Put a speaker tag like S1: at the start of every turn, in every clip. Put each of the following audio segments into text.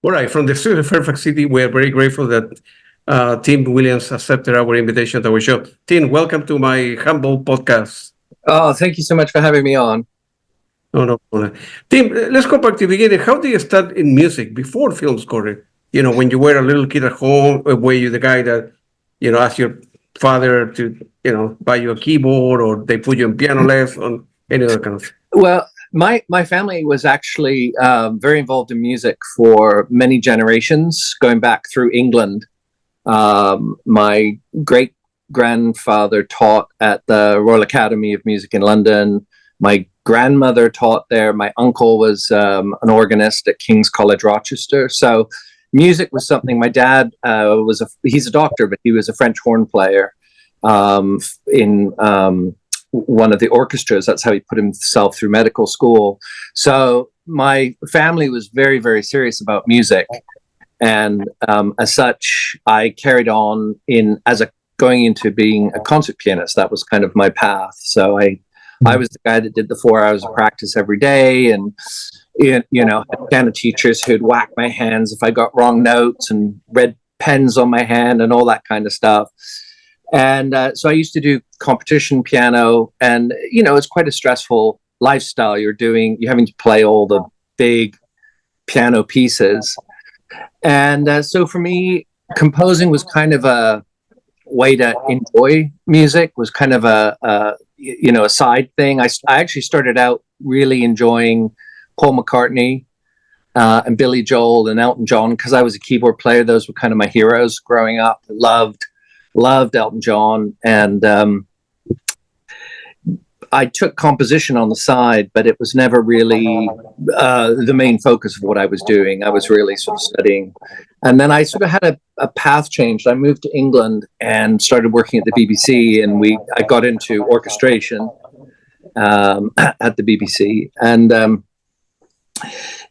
S1: All right, from the city of Fairfax City, we are very grateful that Tim Williams accepted our invitation to our show. Tim, welcome to my humble podcast.
S2: Oh, thank you so much for having me on.
S1: No, no problem. Tim, let's go back to the beginning. How did you start in music before film scoring? When you were a little kid at home, were you the guy that, asked your father to, buy you a keyboard, or they put you in piano lesson, any other kind of?
S2: Well, my family was actually very involved in music for many generations, going back through England. My great grandfather taught at the Royal Academy of Music in London. My grandmother taught there. My uncle was an organist at King's College, Rochester. So music was something. My dad he's a doctor, but he was a French horn player in one of the orchestras. That's how he put himself through medical school. So my family was very, very serious about music. And as such, I carried on going into being a concert pianist. That was kind of my path. So I was the guy that did the 4 hours of practice every day, and had piano teachers who'd whack my hands if I got wrong notes, and red pens on my hand and all that kind of stuff. And so I used to do competition piano, and it's quite a stressful lifestyle. You're having to play all the big piano pieces, and so for me, composing was kind of a way to enjoy music. Was kind of a side thing. I actually started out really enjoying Paul McCartney and Billy Joel and Elton John, because I was a keyboard player. Those were kind of my heroes growing up. Loved Elton John, and I took composition on the side, but it was never really the main focus of what I was doing. I was really sort of studying. And then I sort of had a path change. I moved to England and started working at the BBC, and I got into orchestration at the BBC. And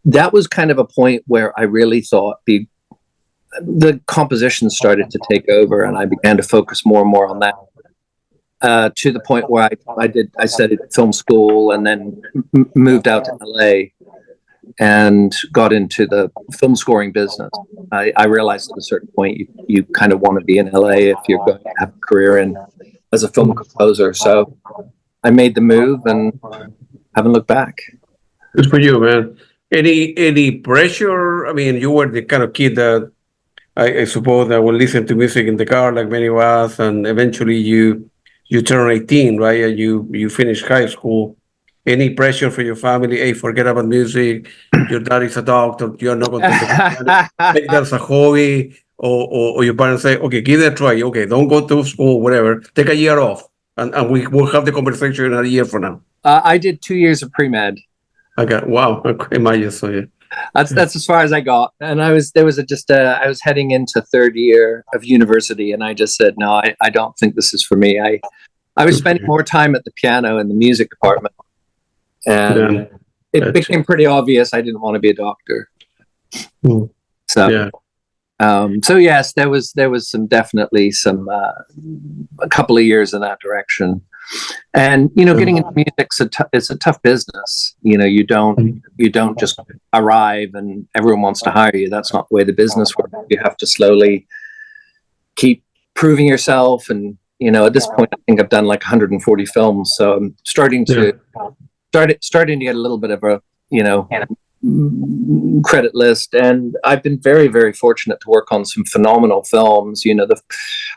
S2: that was kind of a point where I really thought the composition started to take over, and I began to focus more and more on that, to the point where I studied at film school, and then moved out to LA and got into the film scoring business. I realized at a certain point you kind of want to be in LA if you're going to have a career as a film composer. So I made the move and haven't looked back.
S1: Good for you, man. Any pressure? I mean, you were the kind of kid that I suppose that will listen to music in the car like many of us, and eventually you turn 18, right? And you finish high school. Any pressure for your family? Hey, forget about music. Your dad is a doctor. You're not going to take that as a hobby, or your parents say, okay, give it a try. Okay, don't go to school, whatever. Take a year off, and we'll have the conversation in a year from now.
S2: I did 2 years of pre-med.
S1: Okay, wow. Okay, imagine so. Yeah.
S2: That's as far as I got, and I was heading into third year of university, and I just said, no, I don't think this is for me. I was spending more time at the piano in the music department, and it became pretty obvious I didn't want to be a doctor. So, so yes, there was definitely a couple of years in that direction. And getting into music is a tough business. You don't just arrive and everyone wants to hire you. That's not the way the business works. You have to slowly keep proving yourself. And at this point, I think I've done like 140 films, so I'm starting to get a little bit of a credit list, and I've been very, very fortunate to work on some phenomenal films.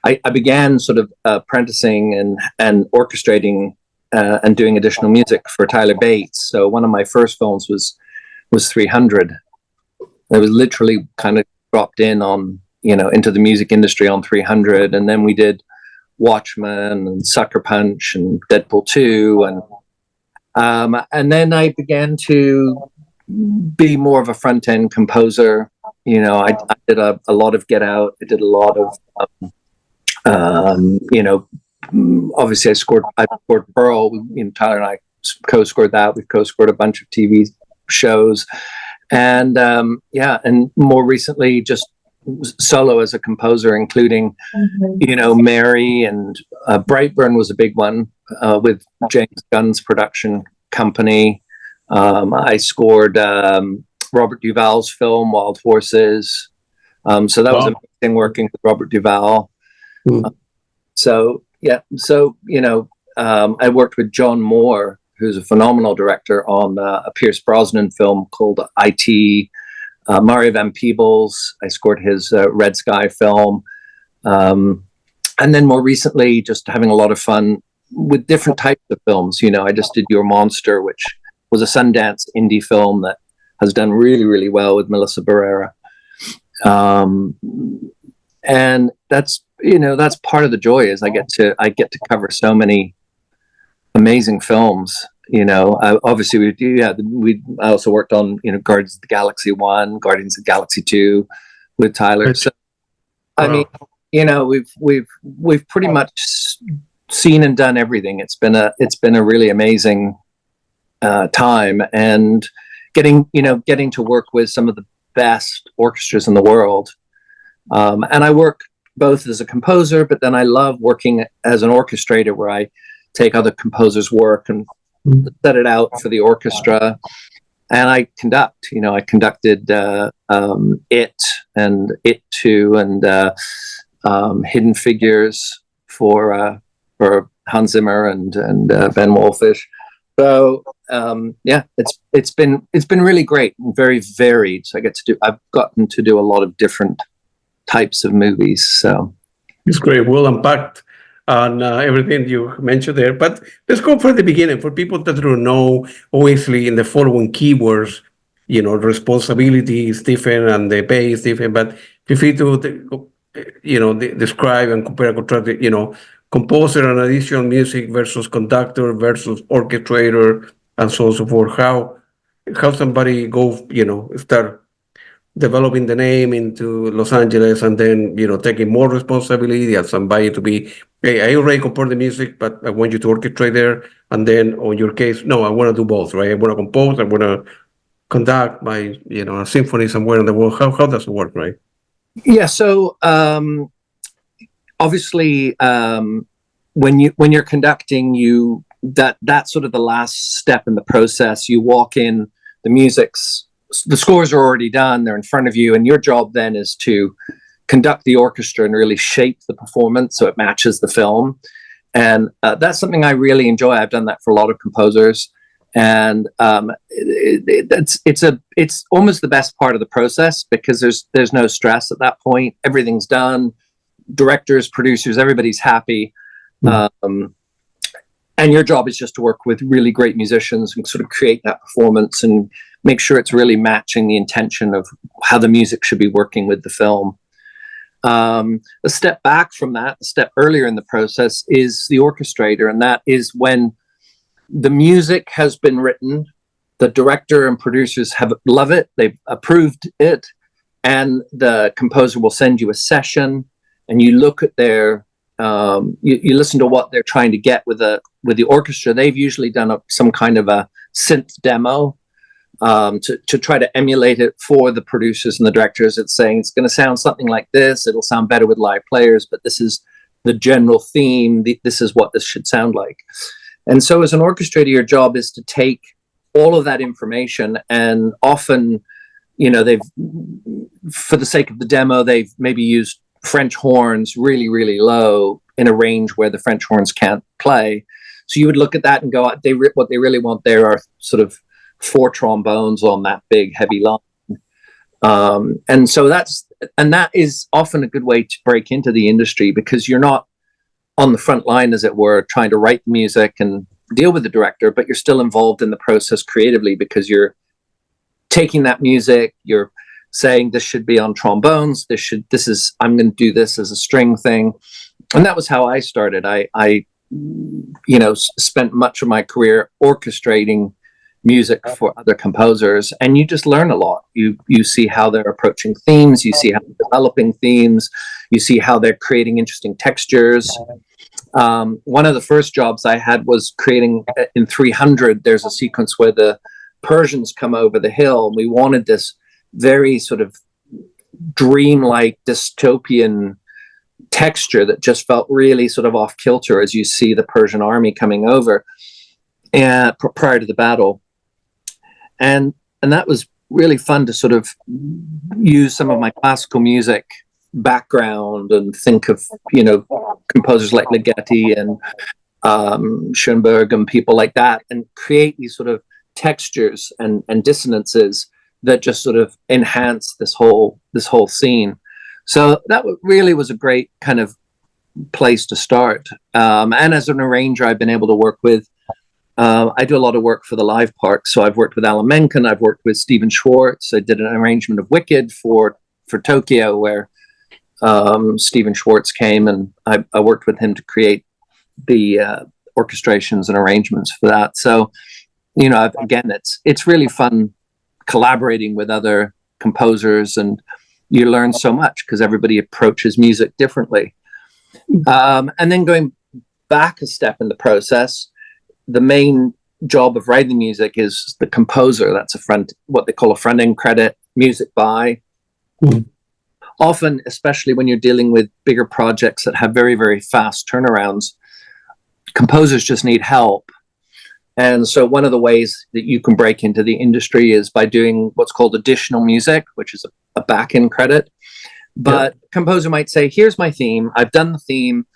S2: I began sort of apprenticing and orchestrating and doing additional music for Tyler Bates. So one of my first films was 300. I was literally kind of dropped in on into the music industry on 300, and then we did Watchmen and Sucker Punch and Deadpool 2, and then I began to be more of a front-end composer. I did a lot of Get Out. I did a lot of, obviously I scored Pearl. Tyler and I co-scored that. We've co-scored a bunch of TV shows. And and more recently, just solo as a composer, including, Mary, and Brightburn was a big one with James Gunn's production company. I scored Robert Duvall's film Wild Horses. So that was
S1: Wow.
S2: amazing working with Robert Duvall.
S1: Mm.
S2: So yeah, so I worked with John Moore, who's a phenomenal director, on a Pierce Brosnan film called IT. Mario Van Peebles, I scored his Red Sky film. And then more recently, just having a lot of fun with different types of films. I just did Your Monster, which was a Sundance indie film that has done really, really well with Melissa Barrera. And that's part of the joy, is I get to cover so many amazing films. Obviously I also worked on Guardians of the Galaxy 1, Guardians of the Galaxy 2 with Tyler. So I mean, we've pretty much seen and done everything. It's been a really amazing time, and getting to work with some of the best orchestras in the world. And I work both as a composer, but then I love working as an orchestrator, where I take other composers' work and set it out for the orchestra. And I conduct. I conducted It and It 2 and Hidden Figures for Hans Zimmer and Ben Wolfish. So it's been really great and very varied. So I've gotten to do a lot of different types of movies. So
S1: It's great. Well unpacked on everything you mentioned there. But let's go from the beginning for people that don't know. Obviously, in the following keywords, responsibility is different and the pay is different. But feel free to, describe and compare and contrast. Composer and additional music versus conductor versus orchestrator, and so on and so forth. How somebody start developing the name into Los Angeles, and then taking more responsibility as somebody to be, hey, I already composed the music, but I want you to orchestrate there. And then on your case, no, I want to do both, right? I want to compose, I want to conduct my a symphony somewhere in the world. How does it work, right?
S2: Yeah. So obviously, when you're conducting, that's sort of the last step in the process. You walk in, the scores are already done, they're in front of you, and your job then is to conduct the orchestra and really shape the performance so it matches the film. And that's something I really enjoy. I've done that for a lot of composers, and it's almost the best part of the process, because there's no stress at that point. Everything's done. Directors, producers, everybody's happy. And your job is just to work with really great musicians and sort of create that performance and make sure it's really matching the intention of how the music should be working with the film. A step back from that, a step earlier in the process, is the orchestrator, and that is when the music has been written, the director and producers love it, they've approved it, and the composer will send you a session, and you look at their you listen to what they're trying to get with the orchestra. They've usually done some kind of a synth demo to try to emulate it for the producers and the directors. It's saying it's going to sound something like this. It'll sound better with live players, but this is the general theme. This is what this should sound like. And so as an orchestrator, your job is to take all of that information, and often, for the sake of the demo, they've maybe used French horns really, really low in a range where the French horns can't play. So you would look at that and go, what they really want there are sort of 4 trombones on that big heavy line. And so that is often a good way to break into the industry, because you're not on the front line, as it were, trying to write music and deal with the director, but you're still involved in the process creatively, because you're taking that music, you're saying this should be on trombones, I'm going to do this as a string thing. And that was how I started. I spent much of my career orchestrating music for other composers, and you just learn a lot. You see how they're approaching themes, you see how they're developing themes, you see how they're creating interesting textures. One of the first jobs I had was creating, in 300, there's a sequence where the Persians come over the hill, and we wanted this very sort of dreamlike dystopian texture that just felt really sort of off kilter as you see the Persian army coming over prior to the battle. And that was really fun to sort of use some of my classical music background and think of, composers like Ligeti and Schoenberg and people like that, and create these sort of textures and dissonances that just sort of enhance this whole scene. So that really was a great kind of place to start. And as an arranger, I've been able to work with. I do a lot of work for the live parks, so I've worked with Alan Menken. I've worked with Stephen Schwartz. I did an arrangement of Wicked for Tokyo, where Stephen Schwartz came, and I worked with him to create the orchestrations and arrangements for that. So, again, it's really fun collaborating with other composers, and you learn so much because everybody approaches music differently. And then going back a step in the process, the main job of writing music is the composer. That's what they call a front end credit, music by. Mm-hmm. Often, especially when you're dealing with bigger projects that have very, very fast turnarounds, composers just need help. And so one of the ways that you can break into the industry is by doing what's called additional music, which is a back-end credit. But composer might say, here's my theme. I've done the theme,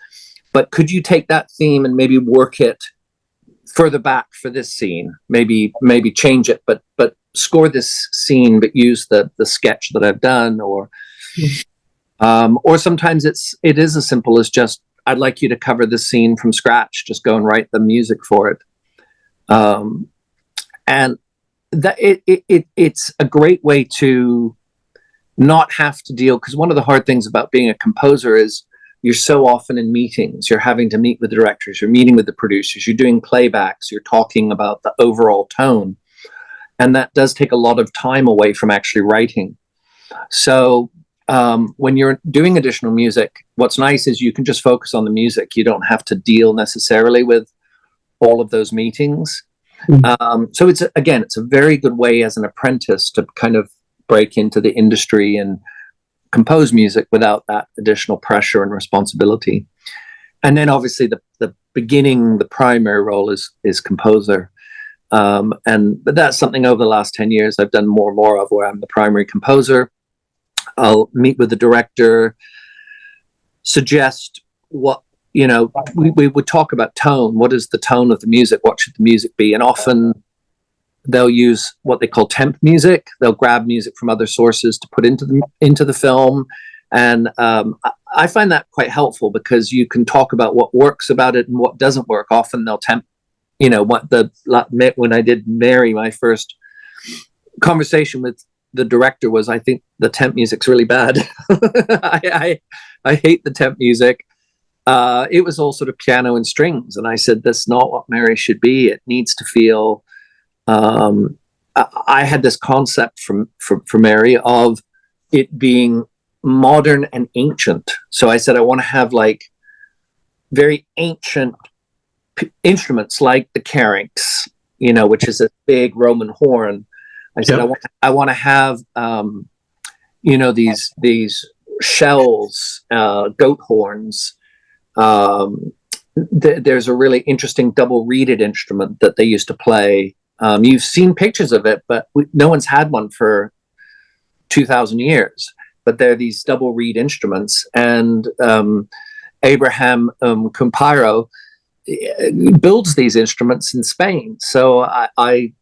S2: but could you take that theme and maybe work it further back for this scene? Maybe change it, but score this scene, but use the sketch that I've done, or sometimes it is as simple as just, I'd like you to cover this scene from scratch. Just go and write the music for it. And that it's a great way to not have to deal, because one of the hard things about being a composer is you're so often in meetings. You're having to meet with the directors, you're meeting with the producers, you're doing playbacks, you're talking about the overall tone. And that does take a lot of time away from actually writing. So when you're doing additional music, what's nice is you can just focus on the music. You don't have to deal necessarily with all of those meetings. So it's a very good way as an apprentice to kind of break into the industry and compose music without that additional pressure and responsibility. And then obviously the primary role is composer. But that's something over the last 10 years I've done more and more of, where I'm the primary composer. I'll meet with the director, suggest what, we would talk about tone. What is the tone of the music? What should the music be? And often they'll use what they call temp music. They'll grab music from other sources to put into the film. And I find that quite helpful, because you can talk about what works about it and what doesn't work. Often they'll temp, when I did Mary, my first conversation with the director was, I think the temp music's really bad. I hate the temp music. It was all sort of piano and strings. And I said, that's not what Mary should be. It needs to feel, I had this concept for Mary of it being modern and ancient. So I said, I want to have like very ancient instruments like the carynx, which is a big Roman horn. I said, I want to have, these shells, goat horns. There's a really interesting double reeded instrument that they used to play. You've seen pictures of it, but no one's had one for 2,000 years. But they're these double reed instruments. And Abraham Cumpiro builds these instruments in Spain. So I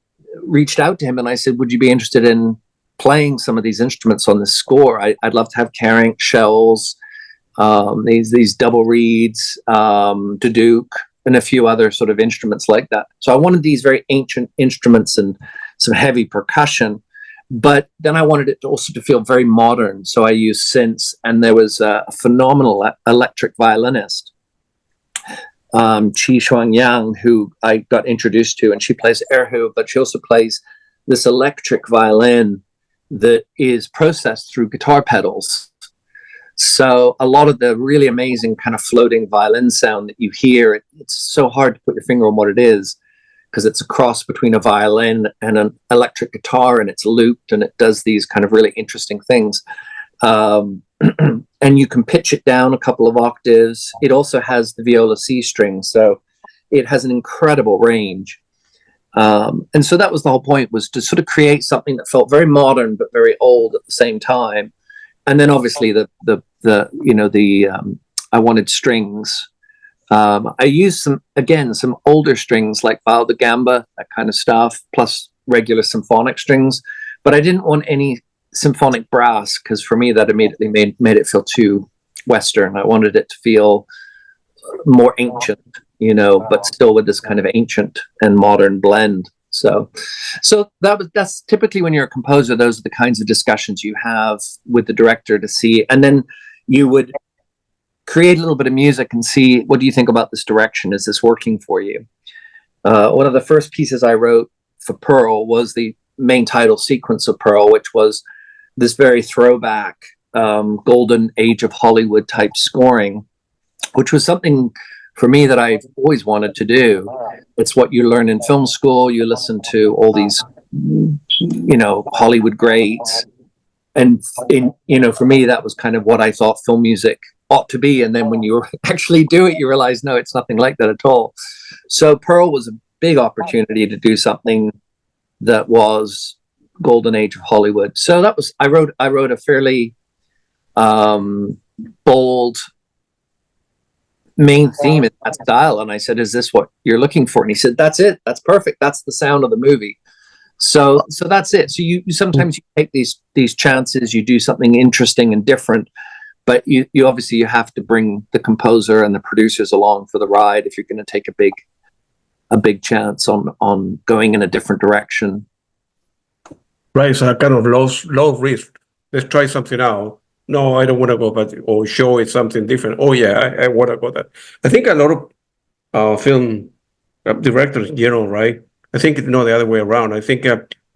S2: reached out to him and I said, would you be interested in playing some of these instruments on this score? I'd love to have carynx, shells, these double reeds, duduk, and a few other sort of instruments like that. So I wanted these very ancient instruments and some heavy percussion, but then I wanted it also to feel very modern. So I used synths, and there was a phenomenal electric violinist, Chi Shuang Yang, who I got introduced to, and she plays erhu, but she also plays this electric violin that is processed through guitar pedals. So a lot of the really amazing kind of floating violin sound that you hear, it's so hard to put your finger on what it is, because it's a cross between a violin and an electric guitar, and it's looped, and it does these kind of really interesting things. And you can pitch it down a couple of octaves. It also has the viola C string, so it has an incredible range. And so that was the whole point, was to sort of create something that felt very modern but very old at the same time. And then obviously I wanted strings. I used some older strings like viol da gamba, that kind of stuff, plus regular symphonic strings. But I didn't want any symphonic brass, because for me that immediately made it feel too Western. I wanted it to feel more ancient, but still with this kind of ancient and modern blend. So that's typically, when you're a composer, those are the kinds of discussions you have with the director to see, and then you would create a little bit of music and see, what do you think about this direction? Is this working for you? One of the first pieces I wrote for Pearl was the main title sequence of Pearl, which was this very throwback golden age of Hollywood type scoring, which was something for me that I've always wanted to do. It's what you learn in film school. You listen to all these, Hollywood greats. And for me, that was kind of what I thought film music ought to be. And then when you actually do it, you realize, no, it's nothing like that at all. So Pearl was a big opportunity to do something that was golden age of Hollywood. So that was, I wrote a fairly bold main theme in that style. And I said, is this what you're looking for? And he said, that's it. That's perfect. That's the sound of the movie. So that's it. So you sometimes you take these chances, you do something interesting and different, but you obviously you have to bring the composer and the producers along for the ride if you're going to take a big chance on going in a different direction.
S1: Right, so kind of low risk. Let's try something out. No, I don't want to go, but or show it something different. Oh yeah, I want to go that. I think a lot of film directors in general, right? I think the other way around. I think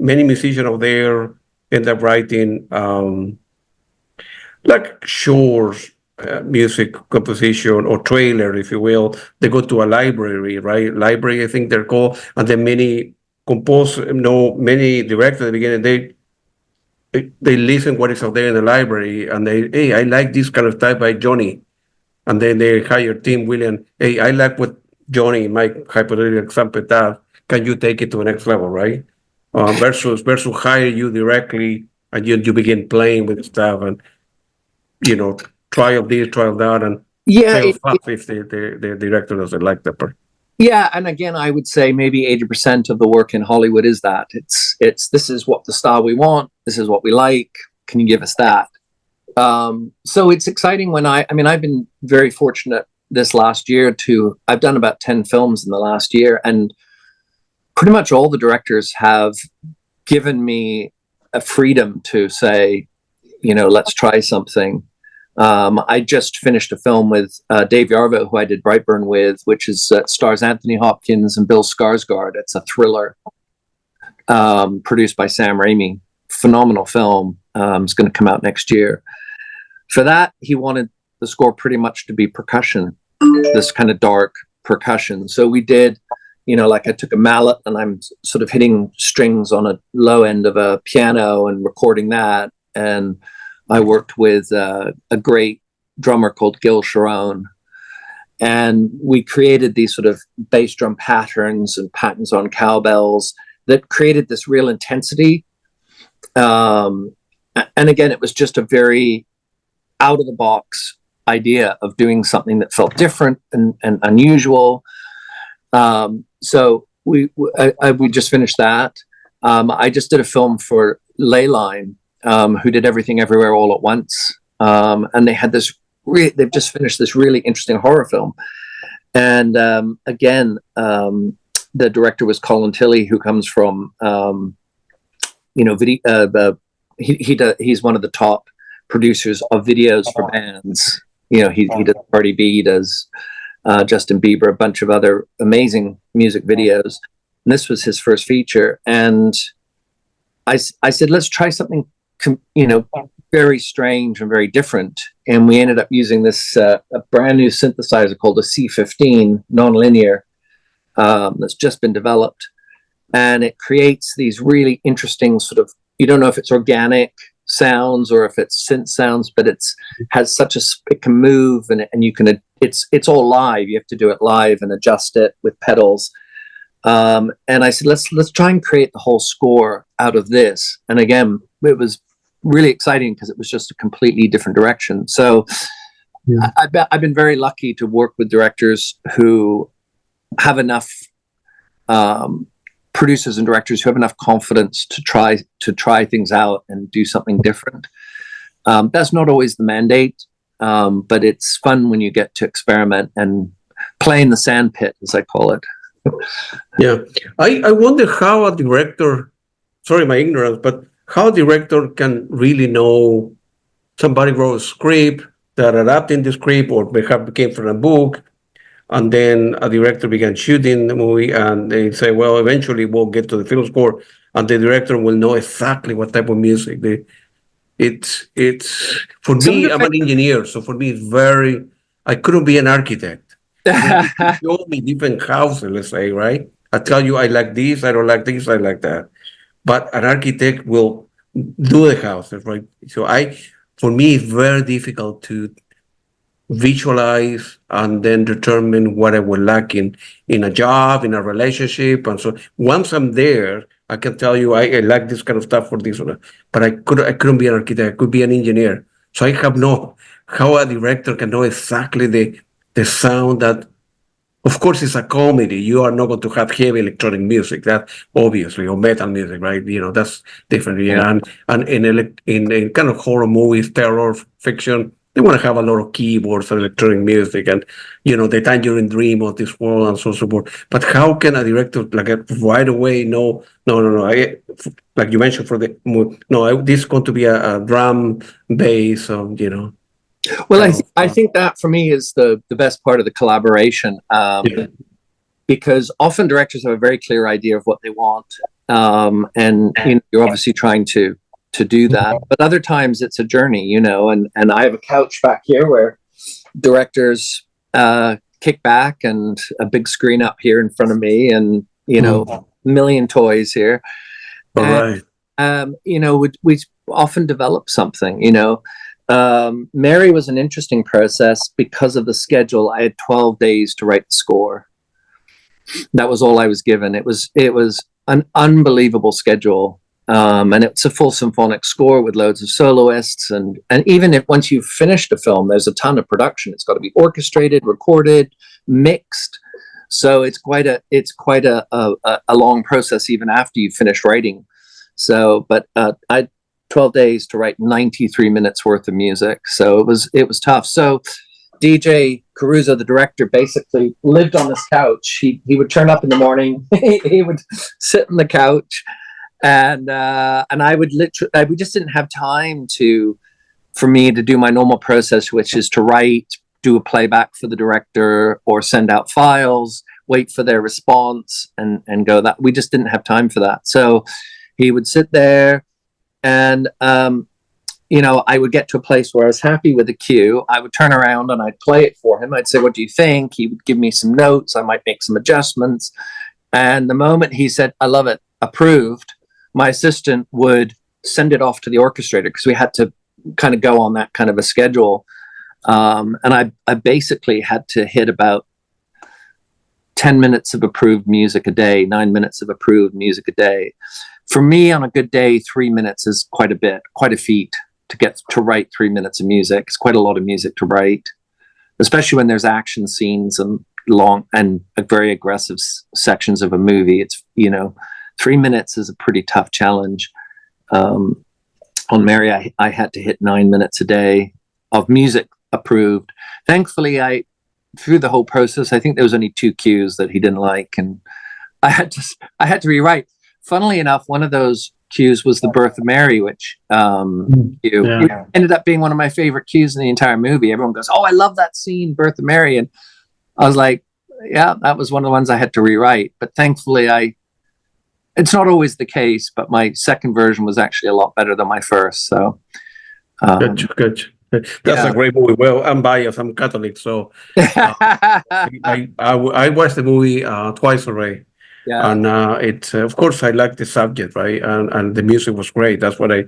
S1: many musicians out there end up writing like short music composition or trailer, if you will. They go to a library, right? Library, I think they're called, and then many many directors at the beginning, they listen what is out there in the library, and hey, I like this kind of type by Johnny, and then they hire Tim Williams. Hey, I like what Johnny, my hypothetical example, does. Can you take it to the next level, right? Versus hire you directly, and you begin playing with stuff, and trial this, trial that, and fail fast if the director doesn't like that part.
S2: Yeah, and again, I would say maybe 80% of the work in Hollywood is that it's this is what the style we want, this is what we like. Can you give us that? So it's exciting when I've been very fortunate this last year I've done about 10 films in the last year, and pretty much all the directors have given me a freedom to say, let's try something. I just finished a film with Dave Yarvo, who I did Brightburn with, which is stars Anthony Hopkins and Bill Skarsgård. It's a thriller produced by Sam Raimi. Phenomenal film. It's going to come out next year. For that, he wanted the score pretty much to be percussion, this kind of dark percussion. So we did, like I took a mallet and I'm sort of hitting strings on a low end of a piano and recording that. And I worked with a great drummer called Gil Sharon, and we created these sort of bass drum patterns and patterns on cowbells that created this real intensity. And again, it was just a very out of the box idea of doing something that felt different and unusual. So we just finished that. I just did a film for Leyline, who did Everything Everywhere All at Once. And they had they've just finished this really interesting horror film. And again, the director was Colin Tilley, who comes from, video. He's one of the top producers of videos for bands. He does Cardi B, he does Justin Bieber, a bunch of other amazing music videos. And this was his first feature. And I said, let's try something very strange and very different. And we ended up using this a brand new synthesizer called a C15 nonlinear that's just been developed, and it creates these really interesting sort of, you don't know if it's organic sounds or if it's synth sounds, but it can move, and you can, it's all live. You have to do it live and adjust it with pedals. And I said, let's try and create the whole score out of this. And again, it was really exciting because it was just a completely different direction. So
S1: Yeah.
S2: I've been very lucky to work with directors who have enough, producers and directors who have enough confidence to try things out and do something different. That's not always the mandate, but it's fun when you get to experiment and play in the sandpit, as I call it.
S1: Yeah. I wonder how a director, sorry, my ignorance, but how a director can really know somebody wrote a script, that adapting the script, or perhaps came from a book, and then a director began shooting the movie, and they say, well, eventually we'll get to the film score, and the director will know exactly what type of music it's for me. I'm an engineer, so for me it's very. I couldn't be an architect. If you show me different houses, let's say, right? I tell you, I like this, I don't like this, I like that. But an architect will do the houses, right? So for me, it's very difficult to visualize and then determine what I would like in a job, in a relationship. And so once I'm there, I can tell you I like this kind of stuff for this or that. But I couldn't be an architect, I could be an engineer. So I have no how a director can know exactly the sound that, of course, it's a comedy. You are not going to have heavy electronic music, that obviously, or metal music, right? That's different. Yeah, and in kind of horror movies, terror fiction, they want to have a lot of keyboards and electronic music, and the Tangerine Dream of this world and so forth. But how can a director right away know? No. Like you mentioned for the movie, no, this is going to be a drum bass,
S2: Well, I think that for me is the best part of the collaboration,
S1: Yeah.
S2: because often directors have a very clear idea of what they want, and you're obviously trying to do that. But other times it's a journey, and I have a couch back here where directors kick back, and a big screen up here in front of me, and a million toys here.
S1: All right.
S2: We often develop something, Mary was an interesting process because of the schedule. I had 12 days to write the score. That was all I was given. It was an unbelievable schedule. And it's a full symphonic score with loads of soloists. And even if once you've finished a film, there's a ton of production. It's got to be orchestrated, recorded, mixed. So it's quite a long process even after you've finished writing. So, but I 12 days to write 93 minutes worth of music. So it was tough. So DJ Caruso, the director, basically lived on this couch. He would turn up in the morning. He would sit on the couch, and I would we just didn't have time for me to do my normal process, which is to write, do a playback for the director, or send out files, wait for their response, and go. That we just didn't have time for that. So he would sit there. And, I would get to a place where I was happy with the cue. I would turn around and I'd play it for him. I'd say, what do you think? He would give me some notes. I might make some adjustments. And the moment he said, I love it, approved, my assistant would send it off to the orchestrator, because we had to kind of go on that kind of a schedule. And I basically had to hit about 10 minutes of approved music a day, 9 minutes of approved music a day. For me, on a good day, 3 minutes is quite a feat to get to write 3 minutes of music. It's quite a lot of music to write, especially when there's action scenes and long and very aggressive sections of a movie. It's, 3 minutes is a pretty tough challenge. On Mary, I had to hit 9 minutes a day of music approved. Thankfully, through the whole process, I think there was only 2 cues that he didn't like, and I had to rewrite. Funnily enough, one of those cues was the birth of Mary, which ended up being one of my favorite cues in the entire movie. Everyone goes, "Oh, I love that scene, birth of Mary," and I was like, "Yeah, that was one of the ones I had to rewrite." But thankfully, it's not always the case, but my second version was actually a lot better than my first. So,
S1: good. That's a great movie. Well, I'm biased. I'm Catholic, so I watched the movie twice already.
S2: Yeah.
S1: And it's of course I like the subject, right? And the music was great. That's what I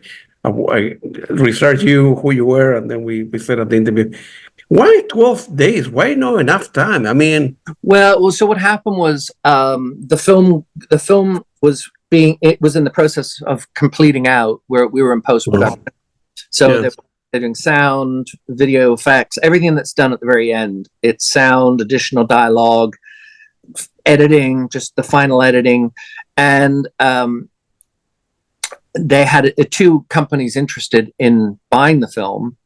S1: researched who you were, and then we said at the interview. Why 12 days? Why not enough time? I mean,
S2: Well, so what happened was the film was in the process of completing out where we were in post production. So they're
S1: yes.
S2: doing sound, video effects, everything that's done at the very end. It's sound, additional dialogue, editing, just the final editing, and they had two companies interested in buying the film.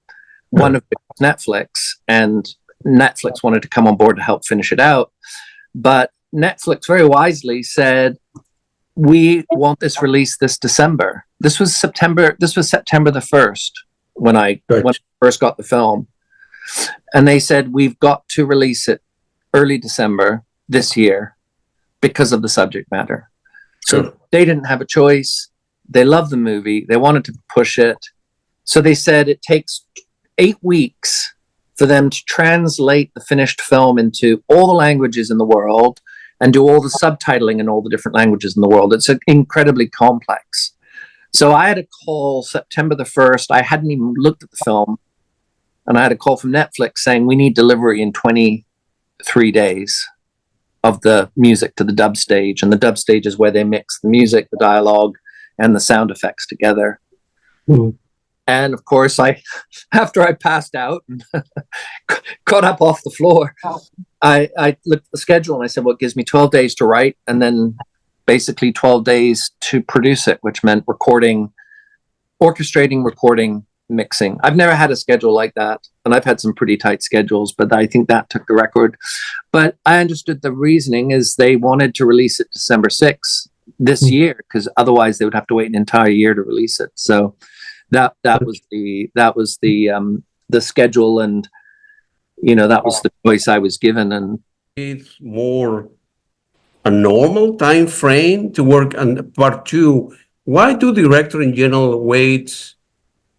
S2: One of which was Netflix, and Netflix wanted to come on board to help finish it out. But Netflix very wisely said, "We want this released this December." This was September the 1st when I first got the film, and they said, "We've got to release it early December this year because of the subject matter." So they didn't have a choice. They loved the movie. They wanted to push it. So they said it takes 8 weeks for them to translate the finished film into all the languages in the world and do all the subtitling in all the different languages in the world. It's incredibly complex. So I had a call September the 1st. I hadn't even looked at the film. And I had a call from Netflix saying we need delivery in 23 days of the music to the dub stage. And the dub stage is where they mix the music, the dialogue, and the sound effects together.
S1: Mm.
S2: And of course, after I passed out and got up off the floor, I looked at the schedule and I said, well, it gives me 12 days to write and then basically 12 days to produce it, which meant recording, orchestrating, recording, mixing. I've never had a schedule like that. And I've had some pretty tight schedules, but I think that took the record. But I understood the reasoning is they wanted to release it December 6th this year, because otherwise they would have to wait an entire year to release it. So that was the schedule, and that was the choice I was given. And
S1: It's more a normal time frame to work on part two. Why do director in general wait?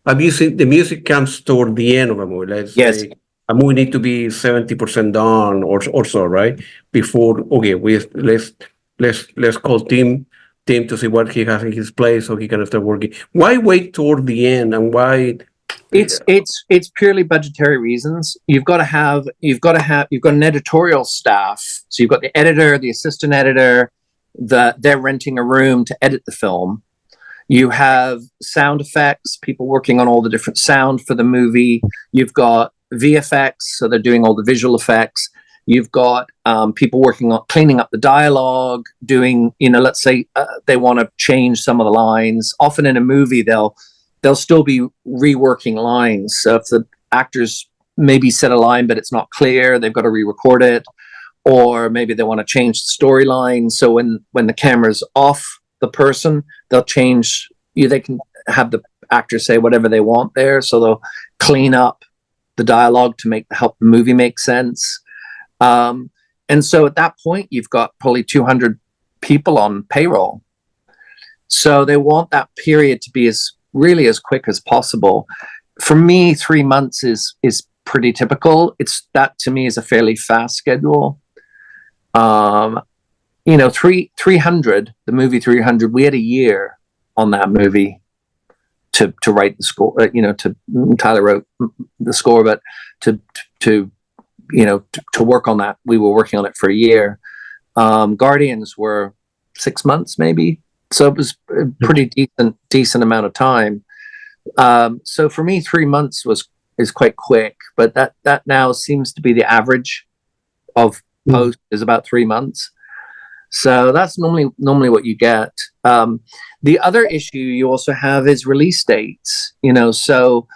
S1: Obviously, the music comes toward the end of a movie. Let's say a movie need to be 70% done or so, right? Before let's call Tim to see what he has in his place so he can start working. Why wait toward the end, and why?
S2: It's purely budgetary reasons. You've got an editorial staff. So you've got the editor, the assistant editor, they're renting a room to edit the film. You have sound effects, people working on all the different sound for the movie. You've got VFX, so they're doing all the visual effects. You've got people working on cleaning up the dialogue, doing, let's say they want to change some of the lines. Often in a movie, they'll still be reworking lines. So if the actors maybe said a line, but it's not clear, they've got to re-record it. Or maybe they want to change the storyline. So when the camera's off the person, they'll change, they can have the actors say whatever they want there. So they'll clean up the dialogue to help the movie make sense. And so at that point, you've got probably 200 people on payroll. So they want that period to be as quick as possible. For me, 3 months is pretty typical. That to me is a fairly fast schedule. 300, the movie 300, we had a year on that movie to write the score. Tyler wrote the score, but to work on that, we were working on it for a year. Guardians were 6 months maybe, so it was a pretty decent amount of time. So for me, 3 months is quite quick, but that now seems to be the average of post is about 3 months. So that's normally what you get. The other issue you also have is release dates. So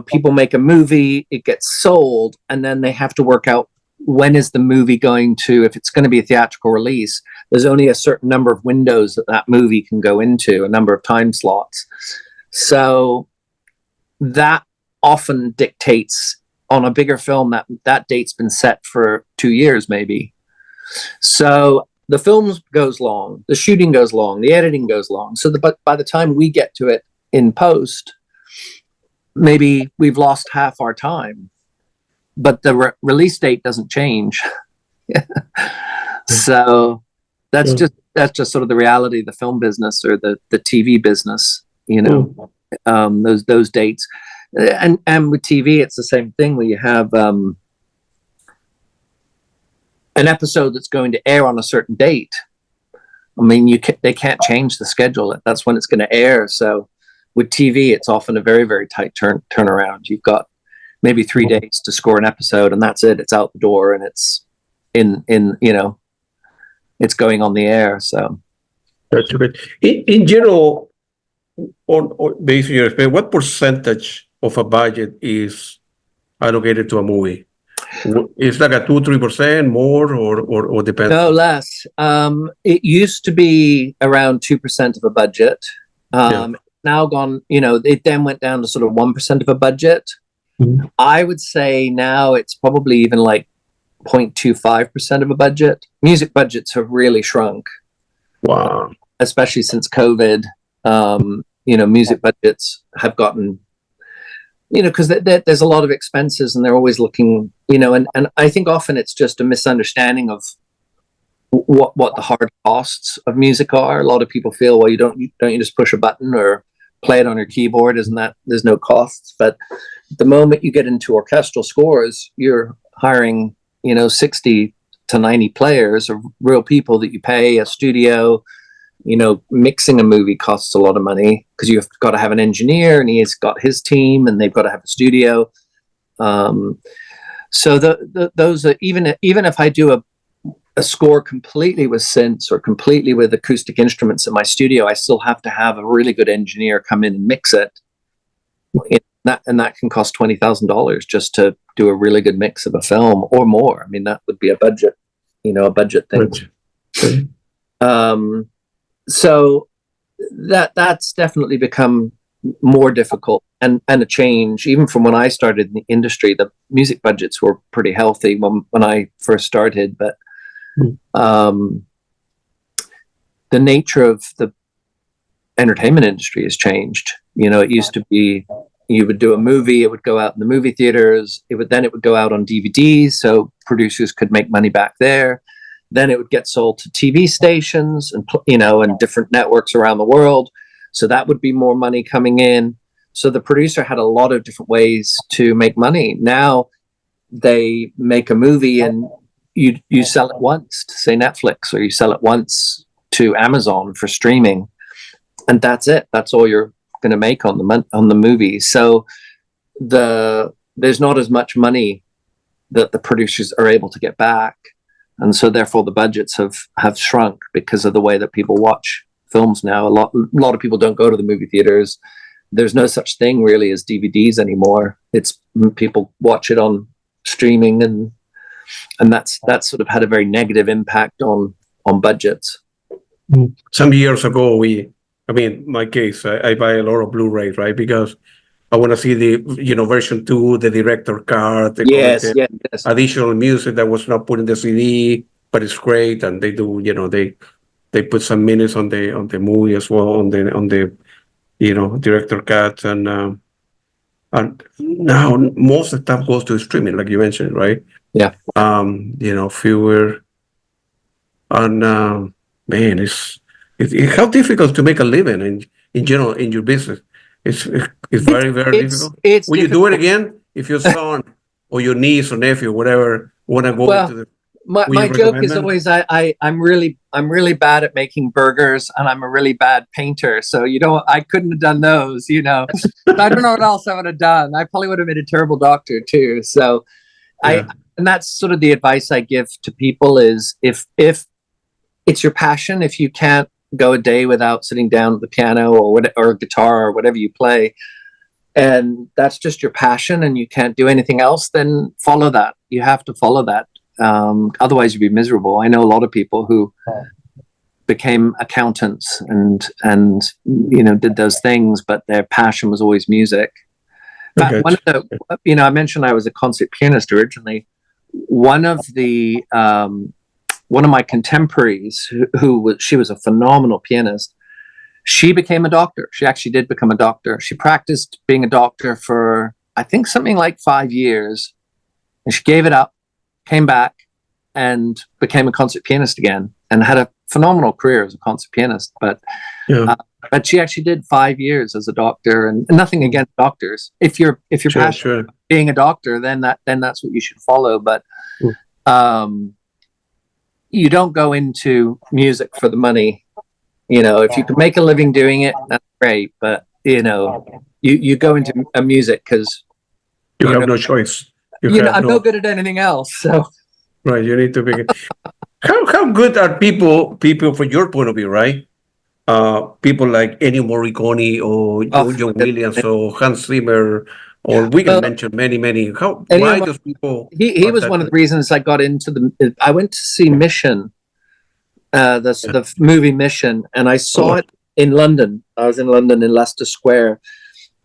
S2: people make a movie, it gets sold, and then they have to work out when is the movie going to, if it's going to be a theatrical release, there's only a certain number of windows that movie can go into, a number of time slots. So that often dictates on a bigger film that date's been set for 2 years maybe. So the film goes long, the shooting goes long, the editing goes long. So but by the time we get to it in post, maybe we've lost half our time, but the release date doesn't change. So that's just sort of the reality of the film business or the TV business, those dates. And with TV, it's the same thing where you have an episode that's going to air on a certain date. I mean, they can't change the schedule. That's when it's going to air. So with TV, it's often a very, very tight turnaround. You've got maybe 3 days to score an episode, and that's it. It's out the door, and it's it's going on the air. So
S1: That's good. In general, or based on your experience, what percentage of a budget is allocated to a movie? Is like a 2-3% more, or depends?
S2: no less. It used to be around 2% of a budget. Now gone. It then went down to sort of 1% of a budget.
S1: Mhm.
S2: I would say now it's probably even like 0.25% of a budget. Music budgets have really shrunk,
S1: Wow.
S2: especially since COVID. Music budgets have gotten, because there's a lot of expenses, and they're always looking, and I think often it's just a misunderstanding of what the hard costs of music are. A lot of people feel, well, don't you just push a button or play it on your keyboard? Isn't that there's no costs? But the moment you get into orchestral scores, you're hiring 60 to 90 players, or real people that you pay. A studio, mixing a movie costs a lot of money because you've got to have an engineer, and he's got his team, and they've got to have a studio. So those are, even if I do a score completely with synths or completely with acoustic instruments in my studio, I still have to have a really good engineer come in and mix it. And that can cost $20,000 just to do a really good mix of a film, or more. I mean, that would be a budget thing.
S1: Okay.
S2: So that's definitely become more difficult, and a change. Even from when I started in the industry, the music budgets were pretty healthy when I first started, but the nature of the entertainment industry has changed. It used to be you would do a movie, it would go out in the movie theaters, it would go out on DVDs, so producers could make money back there. Then it would get sold to TV stations and and different networks around the world, so that would be more money coming in. So the producer had a lot of different ways to make money. Now they make a movie and you sell it once to, say, Netflix, or you sell it once to Amazon for streaming, and that's it. That's all you're going to make on the movie. So there's not as much money that the producers are able to get back, and so therefore the budgets have shrunk because of the way that people watch films now. A lot of people don't go to the movie theaters. There's no such thing really as DVDs anymore. It's people watch it on streaming, and that's sort of had a very negative impact on budgets.
S1: Some years ago, my case, I buy a lot of Blu-rays, right? Because I want to see the, version 2, the director cut, the
S2: Yes.
S1: additional music that was not put in the CD, but it's great. And they do, they put some minutes on the movie as well, on the director cut. And now most of the stuff goes to streaming, like you mentioned, right?
S2: Yeah.
S1: Fewer. And man, it's how difficult to make a living in general in your business. It's very, very difficult. Will you do it again if your son or your niece or nephew, whatever, want to go into the?
S2: My joke is always I'm really bad at making burgers, and I'm a really bad painter. So I couldn't have done those. I don't know what else I would have done. I probably would have been a terrible doctor too. So and that's sort of the advice I give to people is if it's your passion, if you can't go a day without sitting down at the piano or guitar or whatever you play, and that's just your passion and you can't do anything else, then follow that. You have to follow that. Otherwise you'd be miserable. I know a lot of people who became accountants and did those things, but their passion was always music. But one of the, I mentioned I was a concert pianist originally. One of my contemporaries, she was a phenomenal pianist. She became a doctor. She actually did become a doctor. She practiced being a doctor for, I think, something like 5 years, and she gave it up, came back, and became a concert pianist again, and had a phenomenal career as a concert pianist. But but she actually did 5 years as a doctor, and nothing against doctors. If you're
S1: Sure,
S2: passionate
S1: sure.
S2: about being a doctor, then that's what you should follow. But
S1: Mm.
S2: you don't go into music for the money. You know, if you can make a living doing it, that's great. But you know, you go into a music because
S1: You have no choice.
S2: I'm no good at anything else. So
S1: Right, you need to begin. How good are people from your point of view, right? People like Ennio Morricone or
S2: oh,
S1: John Williams or Hans Zimmer, or we can
S2: well,
S1: mention many. Why
S2: Ennio,
S1: those people
S2: he
S1: are
S2: was
S1: that
S2: one of
S1: good?
S2: the reasons I got into the. I went to see Mission, the movie Mission, and I saw
S1: Oh,
S2: it in London. I was in London in Leicester Square,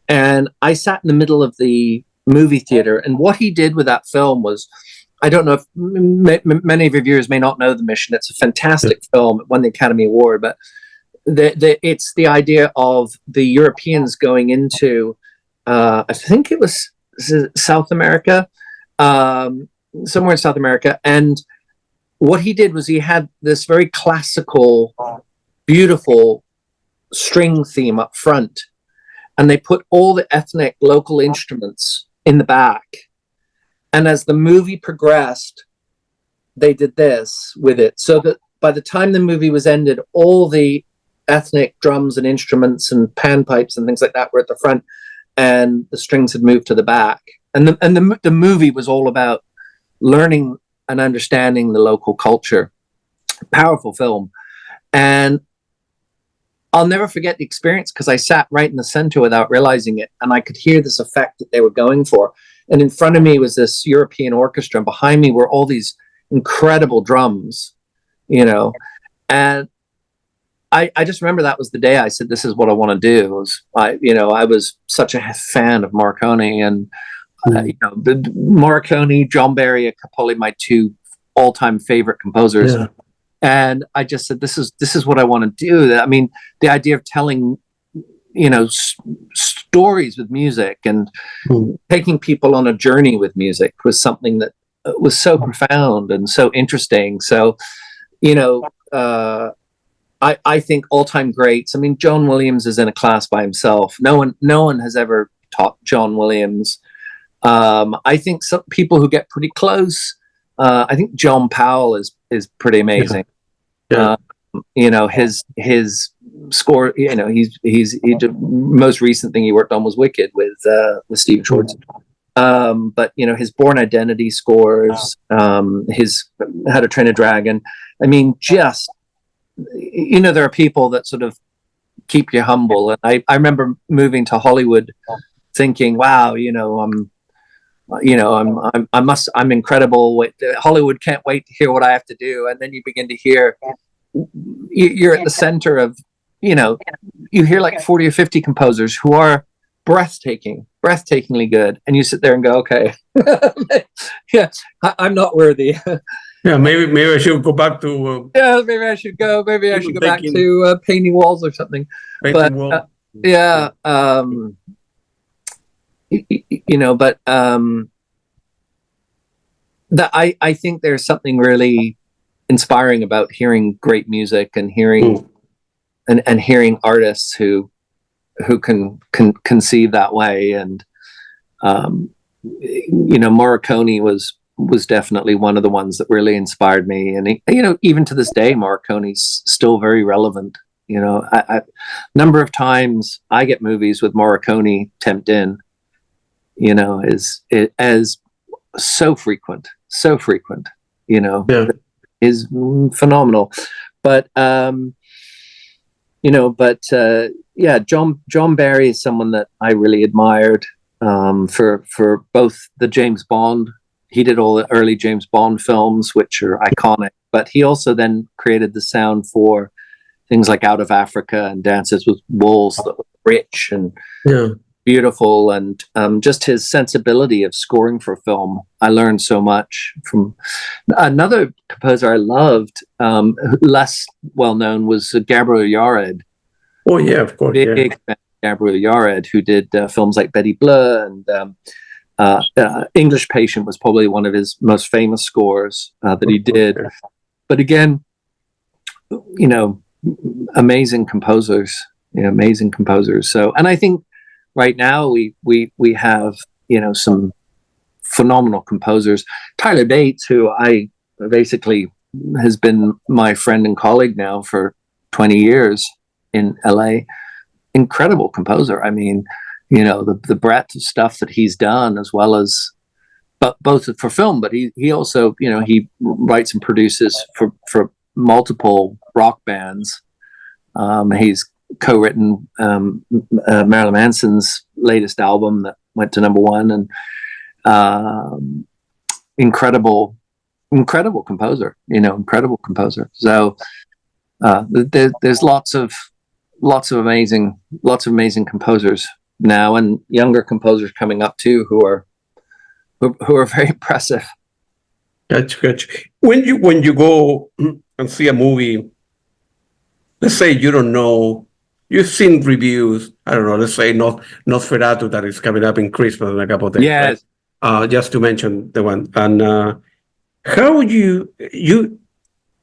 S2: and I sat in the middle of the movie theater. And what he did with that film was, I don't know if many of your viewers may not know The Mission. It's a fantastic film. It won the Academy Award, but it's the idea of the Europeans going into, I think it was South America, somewhere in South America. And what he did was he had this very classical, beautiful string theme up front, and they put all the ethnic local instruments in the back. And as the movie progressed, they did this with it, so that by the time the movie was ended, all the ethnic drums and instruments and panpipes and things like that were at the front, and the strings had moved to the back. And the movie was all about learning and understanding the local culture. Powerful film. And I'll never forget the experience because I sat right in the center without realizing it, and I could hear this effect that they were going for. And in front of me was this European orchestra, and behind me were all these incredible drums, you know. And I just remember that was the day I said, "This is what I want to do." I was such a fan of Morricone, and Morricone, John Barry are probably my two all-time favorite composers.
S1: yeah.
S2: And I just said, this is what I want to do. I mean, the idea of telling, stories with music and taking people on a journey with music was something that was so profound and so interesting. So, I think all-time greats. I mean, John Williams is in a class by himself. No one has ever taught John Williams. I think some people who get pretty close. I think John Powell is pretty amazing.
S1: Yeah.
S2: His score. The most recent thing he worked on was Wicked with Stephen Schwartz. But his Born Identity scores, his How to Train a Dragon. I mean, just there are people that sort of keep you humble. And I remember moving to Hollywood, thinking, "Wow, I'm incredible. Hollywood can't wait to hear what I have to do." And then you begin to hear, you're at the center of, you hear like 40 or 50 composers who are breathtakingly good. And you sit there and go, okay, yeah, I'm not worthy.
S1: Yeah, maybe I should go back to.
S2: Yeah, maybe I should go. Maybe I should go back to painting walls or something. But yeah, that I think there's something really inspiring about hearing great music and hearing and hearing artists who can conceive that way. And Morricone was definitely one of the ones that really inspired me. And even to this day, Morricone's still very relevant. A number of times I get movies with Morricone temped in. As so frequent, is phenomenal. But yeah, John Barry is someone that I really admired for both the James Bond. He did all the early James Bond films, which are iconic, but he also then created the sound for things like Out of Africa and Dances with Wolves that were rich and beautiful, and just his sensibility of scoring for film. I learned so much from another composer I loved, less well known, was Gabriel Yared.
S1: Oh yeah, of course.
S2: Big fan of Gabriel Yared, who did films like Betty Bleu, and English Patient was probably one of his most famous scores that he did. But again, amazing composers. amazing composers. So, and I think right now we have some phenomenal composers. Tyler Bates, who I basically has been my friend and colleague now for 20 years in LA. Incredible composer. I mean, the breadth of stuff that he's done, as well as but both for film, but he also he writes and produces for multiple rock bands. He's co-written Marilyn Manson's latest album that went to #1, and incredible composer, incredible composer. So there's lots of amazing composers now, and younger composers coming up too who are very impressive.
S1: Gotcha. When you go and see a movie, let's say you don't know, you've seen reviews. I don't know. Let's say Nosferatu that is coming up in Christmas in a couple of days.
S2: Yes.
S1: Right? Just to mention the one. And how would you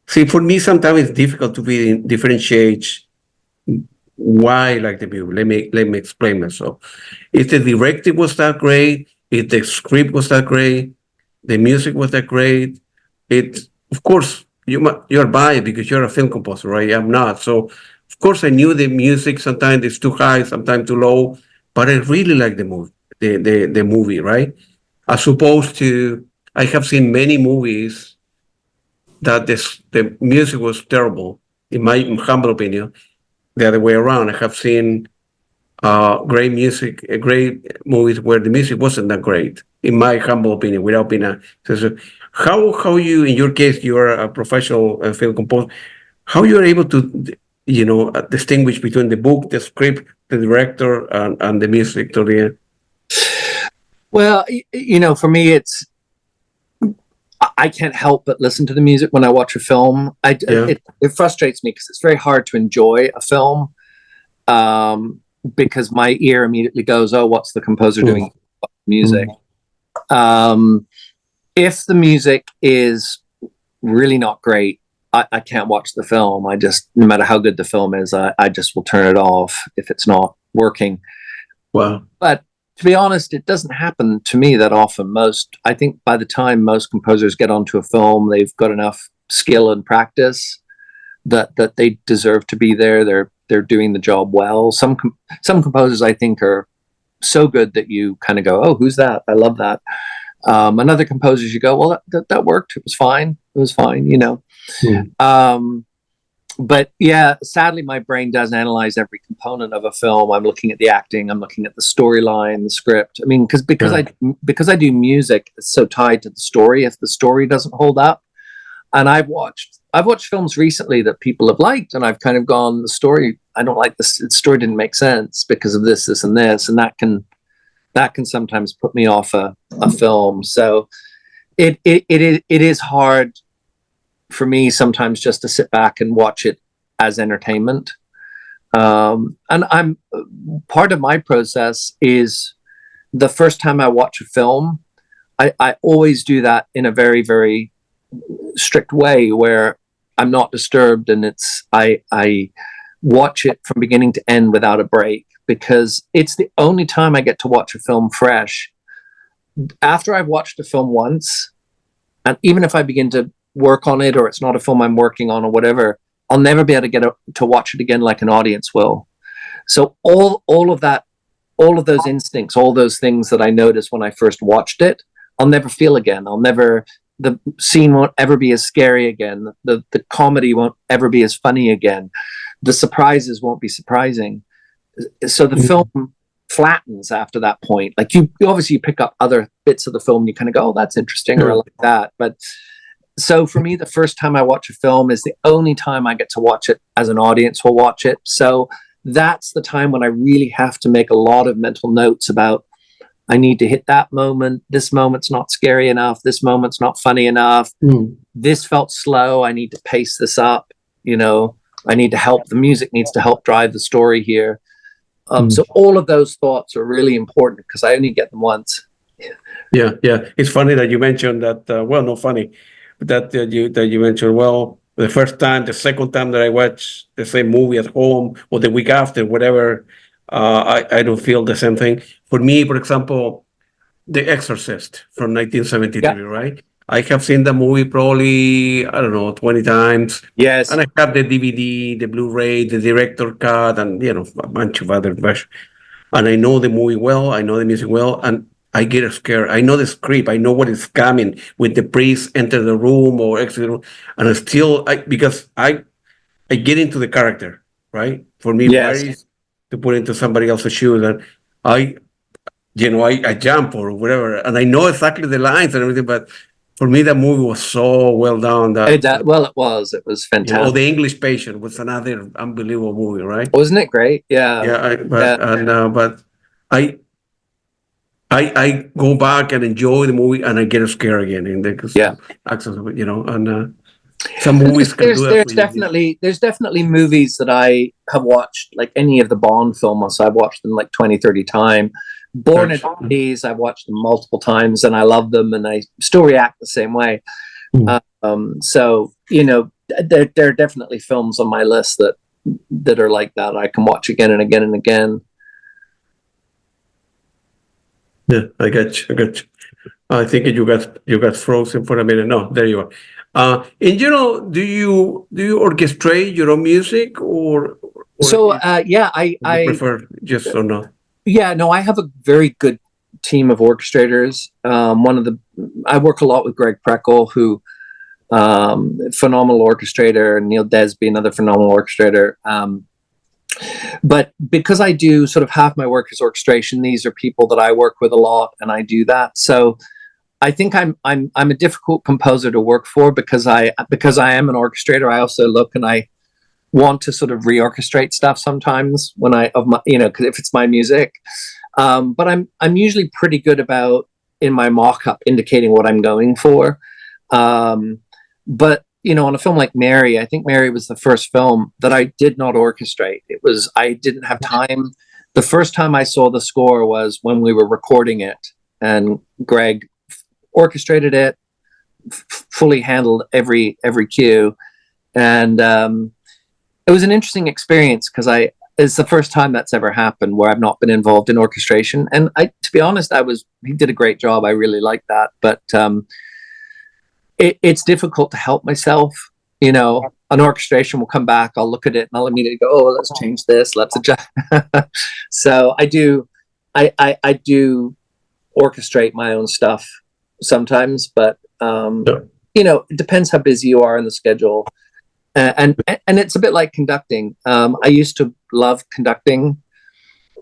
S1: see? For me, sometimes it's difficult to differentiate why I like the movie. Let me explain myself. If the directive was that great, if the script was that great, the music was that great, of course you're biased because you're a film composer, right? I'm not. So of course I knew the music sometimes it's too high, sometimes too low, but I really like the movie, the movie, right? As opposed to I have seen many movies that the music was terrible, in my humble opinion. The other way around, I have seen great music, great movies where the music wasn't that great, in my humble opinion, without being a. So how you, in your case, you are a professional film composer, how you are able to, distinguish between the book, the script, the director, and the music to the end?
S2: Well, for me, I can't help but listen to the music when I watch a film. It frustrates me because it's very hard to enjoy a film. Because my ear immediately goes, oh, what's the composer doing music? If the music is really not great, I can't watch the film. No matter how good the film is, I just will turn it off if it's not working.
S1: Wow.
S2: But to be honest, it doesn't happen to me that often. I think by the time most composers get onto a film, they've got enough skill and practice that they deserve to be there. They're doing the job well. Some composers I think are so good that you kind of go, oh, who's that? I love that. And other composers you go, well, that worked. It was fine. But yeah, sadly, my brain doesn't analyze every component of a film. I'm looking at the acting. I'm looking at the storyline, the script. I mean, because I do music, it's so tied to the story. If the story doesn't hold up, and I've watched films recently that people have liked, and I've kind of gone, the story, I don't like this. The story didn't make sense because of this, and this, and that can sometimes put me off a film. So it is hard for me sometimes just to sit back and watch it as entertainment. And I'm part of my process is the first time I watch a film, I always do that in a very, very strict way where I'm not disturbed, and I watch it from beginning to end without a break, because it's the only time I get to watch a film fresh. After I've watched a film once, and even if I begin to work on it, or it's not a film I'm working on or whatever, I'll never be able to to watch it again like an audience will. So all of that, all of those instincts, all those things that I noticed when I first watched it, I'll never feel again. The scene won't ever be as scary again. The comedy won't ever be as funny again. The surprises won't be surprising. So the film flattens after that point. Like you obviously pick up other bits of the film and you kind of go, oh, that's interesting, or I like that. But so for me, the first time I watch a film is the only time I get to watch it as an audience will watch it. So that's the time when I really have to make a lot of mental notes about, I need to hit that moment. This moment's not scary enough. This moment's not funny enough. This felt slow. I need to pace this up. I need to help. The music needs to help drive the story here. So all of those thoughts are really important because I only get them once.
S1: Yeah. It's funny that you mentioned that. Well, not funny, but that you mentioned. Well, the first time, the second time that I watch the same movie at home or the week after, whatever, I don't feel the same thing. For me, for example, The Exorcist from 1973,
S2: Yeah.
S1: right? I have seen the movie probably, I don't know, 20 times.
S2: Yes.
S1: And I have the DVD, the Blu-ray, the director cut, and, a bunch of other versions. And I know the movie well, I know the music well, and I get scared. I know the script, I know what is coming when the priest enter the room or exit the room, and because I get into the character, right? For me,
S2: Yes.
S1: Paris to put into somebody else's shoes, and I, I jump or whatever, and I know exactly the lines and everything, but for me, that movie was so well done that,
S2: Well, it was. It was fantastic.
S1: The English Patient was another unbelievable movie, right?
S2: Wasn't it great? Yeah.
S1: Yeah,
S2: Yeah.
S1: but I I go back and enjoy the movie, and I get scared again in the
S2: Yeah.
S1: access, and some movies can do that for you.
S2: There's definitely movies that I have watched, like any of the Bond films. I've watched them like 20, 30 times. Born in
S1: Gotcha.
S2: Days, I've watched them multiple times and I love them and I still react the same way. So, there are definitely films on my list that are like that. I can watch again and again and again.
S1: Yeah, I got you. I got you. I think you got frozen for a minute. No, there you are. In general, do you orchestrate your own music, or
S2: So,
S1: you prefer just or not?
S2: yeah, no, I have a very good team of orchestrators. I work a lot with Greg Preckle, who, phenomenal orchestrator, and Neil Desby, another phenomenal orchestrator. But because I do sort of half my work as orchestration, these are people that I work with a lot, and I do that. So I think I'm a difficult composer to work for because I am an orchestrator. I also look and I want to sort of reorchestrate stuff sometimes when because if it's my music. But I'm usually pretty good about in my mock-up indicating what I'm going for. But on a film like Mary, I think Mary was the first film that I did not orchestrate. I didn't have time. The first time I saw the score was when we were recording it, and Greg orchestrated it, fully handled every cue, and it was an interesting experience because it's the first time that's ever happened where I've not been involved in orchestration. And to be honest, he did a great job. I really liked that, but it's difficult to help myself. An orchestration will come back, I'll look at it and I'll immediately go, oh, let's change this, let's adjust. So I do orchestrate my own stuff sometimes, but it depends how busy you are in the schedule. And it's a bit like conducting. I used to love conducting,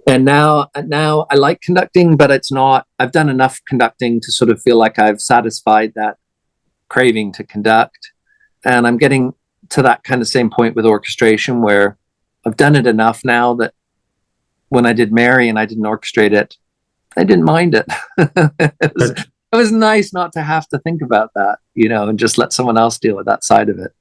S2: and now I like conducting, but it's not. I've done enough conducting to sort of feel like I've satisfied that craving to conduct, and I'm getting to that kind of same point with orchestration where I've done it enough now that when I did Mary and I didn't orchestrate it, I didn't mind it. It was nice not to have to think about that, and just let someone else deal with that side of it.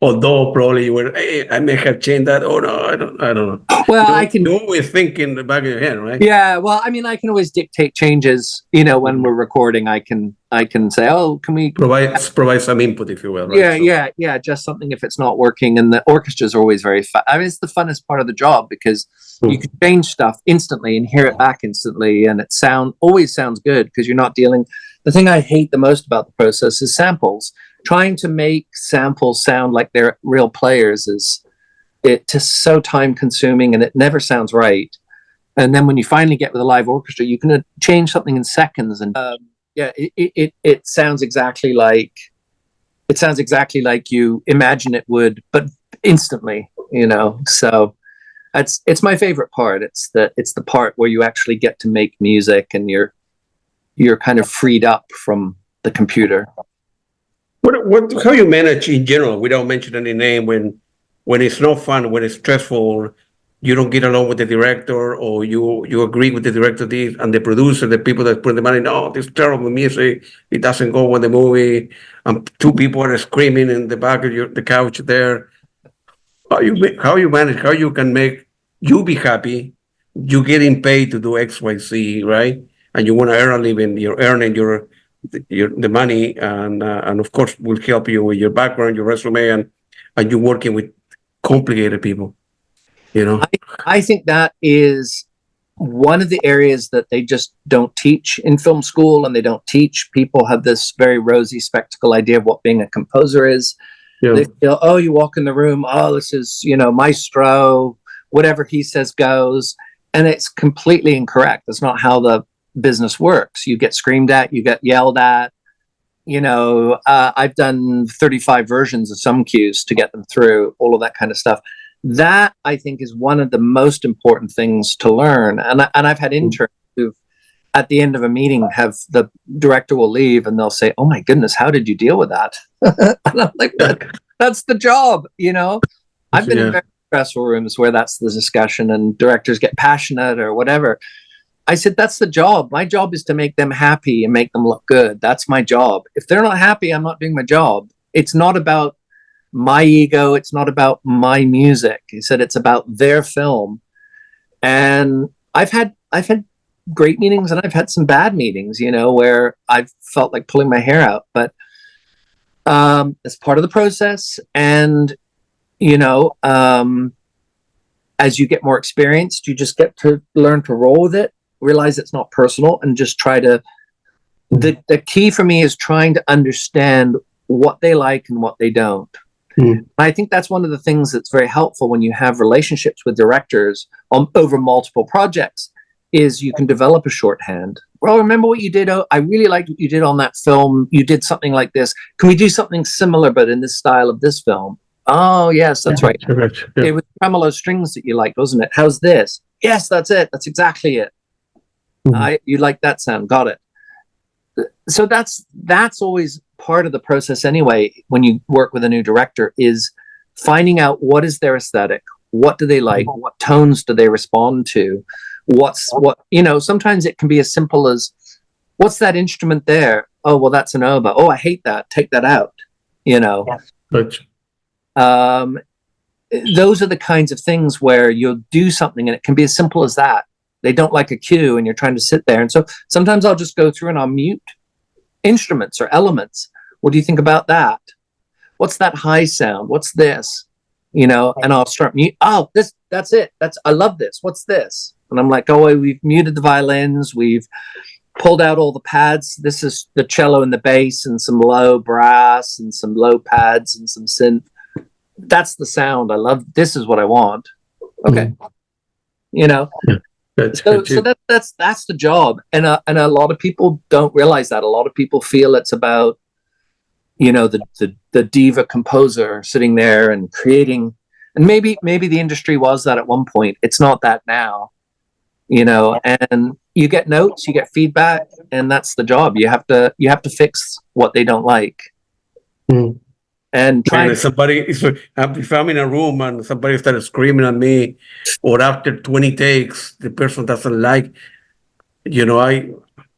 S1: Although probably you were, hey, I may have changed that. Oh no, I don't know.
S2: Well,
S1: you always think in the back of your head, right?
S2: Yeah. Well, I mean, I can always dictate changes. When we're recording, I can say, oh, can we
S1: provide some input, if you will, right?
S2: Yeah. Just something if it's not working, and the orchestras are always very fun. I mean, it's the funnest part of the job because you can change stuff instantly and hear it back instantly, and it always sounds good because you're not dealing. The thing I hate the most about the process is samples. Trying to make samples sound like they're real players is just so time consuming, and it never sounds right. And then when you finally get with a live orchestra, you can change something in seconds, and it sounds exactly like you imagine it would, but instantly. So it's my favorite part. It's the part where you actually get to make music, and you're kind of freed up from the computer.
S1: How you manage in general, without mentioning any name, when it's not fun, when it's stressful, you don't get along with the director, or you agree with the director and the producer, the people that put the money. No, this terrible music, it doesn't go with the movie. Two people are screaming in the back of the couch there. How you manage? How you can make you be happy? You getting paid to do X, Y, Z, right? And you want to earn a living. You're earning your the money, and of course will help you with your background, your resume, and you working with complicated people. You know.
S2: I think that is one of the areas that they just don't teach in film school, and they don't teach. People have this very rosy spectacle idea of what being a composer is.
S1: Yeah.
S2: They feel, oh, you walk in the room, oh, this is, maestro, whatever he says goes. And it's completely incorrect. That's not how the business works. You get screamed at, you get yelled at. I've done 35 versions of some cues to get them through, all of that kind of stuff. That, I think, is one of the most important things to learn. And I've had interns who, at the end of a meeting, have the director will leave and they'll say, oh my goodness, how did you deal with that? And I'm like, that's the job, I've been in very stressful rooms where that's the discussion and directors get passionate or whatever. I said, that's the job. My job is to make them happy and make them look good. That's my job. If they're not happy, I'm not doing my job. It's not about my ego. It's not about my music. He said, it's about their film. And I've had great meetings and I've had some bad meetings, where I've felt like pulling my hair out, but it's part of the process. And, as you get more experienced, you just get to learn to roll with it, realize it's not personal, and just try to, the key for me is trying to understand what they like and what they don't. I think that's one of the things that's very helpful when you have relationships with directors over multiple projects, is you can develop a shorthand. Well, remember what you did? Oh, I really liked what you did on that film. You did something like this. Can we do something similar, but in this style of this film? Oh, yes, that's right.
S1: Correct.
S2: It was tremolo strings that you liked, wasn't it? How's this? Yes, that's it. That's exactly it. You like that sound. Got it. So that's always part of the process anyway, when you work with a new director, is finding out what is their aesthetic, what do they like, what tones do they respond to, sometimes it can be as simple as, what's that instrument there? Oh, well, that's an oboe. Oh, I hate that. Take that out.
S1: But
S2: those are the kinds of things where you'll do something and it can be as simple as that. They don't like a cue and you're trying to sit there. And so sometimes I'll just go through and I'll mute instruments or elements. What do you think about that? What's that high sound? What's this? And I'll start mute. Oh, that's it. I love this. What's this? And I'm like, oh, we've muted the violins. We've pulled out all the pads. This is the cello and the bass and some low brass and some low pads and some synth. That's the sound I love. This is what I want. Okay. So that's the job. And a lot of people don't realize that. A lot of people feel it's about, the diva composer sitting there and creating, and maybe the industry was that at one point. It's not that now, and you get notes, you get feedback, and that's the job. You have to fix what they don't like. And
S1: if I'm in a room and somebody started screaming at me, or after 20 takes, the person doesn't like,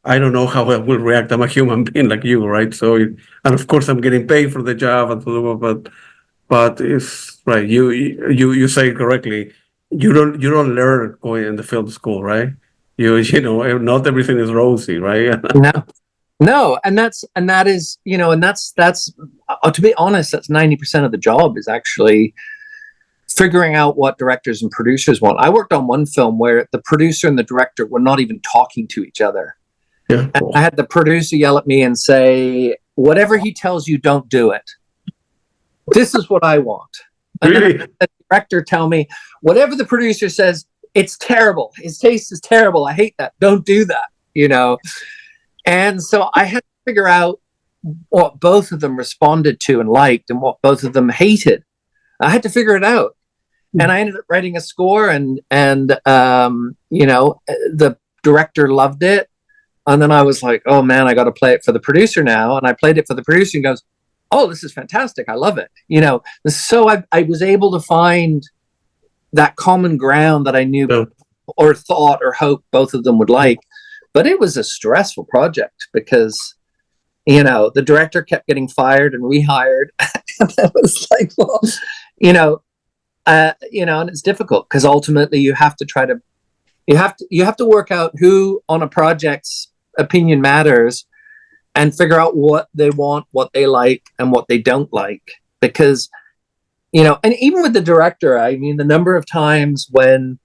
S1: I don't know how I will react. I'm a human being like you, right? So, and of course I'm getting paid for the job, but it's right. You say it correctly. You don't learn going in the film school, right? Not everything is rosy, right?
S2: No, and that is, that's to be honest, that's 90% of the job, is actually figuring out what directors and producers want. I worked on one film where the producer and the director were not even talking to each other.
S1: Yeah.
S2: And I had the producer yell at me and say, whatever he tells you, don't do it. This is what I want. And
S1: Really?
S2: then the director tell me, whatever the producer says, it's terrible. His taste is terrible. I hate that. Don't do that, And so I had to figure out what both of them responded to and liked and what both of them hated. I had to figure it out. And I ended up writing a score and the director loved it. And then I was like, oh man, I got to play it for the producer now. And I played it for the producer and goes, oh, this is fantastic. I love it. So I was able to find that common ground that I knew or thought or hoped both of them would like. But it was a stressful project because, the director kept getting fired and rehired. And I was like, well, and it's difficult because ultimately you have to work out who on a project's opinion matters and figure out what they want, what they like, and what they don't like. Because, and even with the director, I mean, the number of times when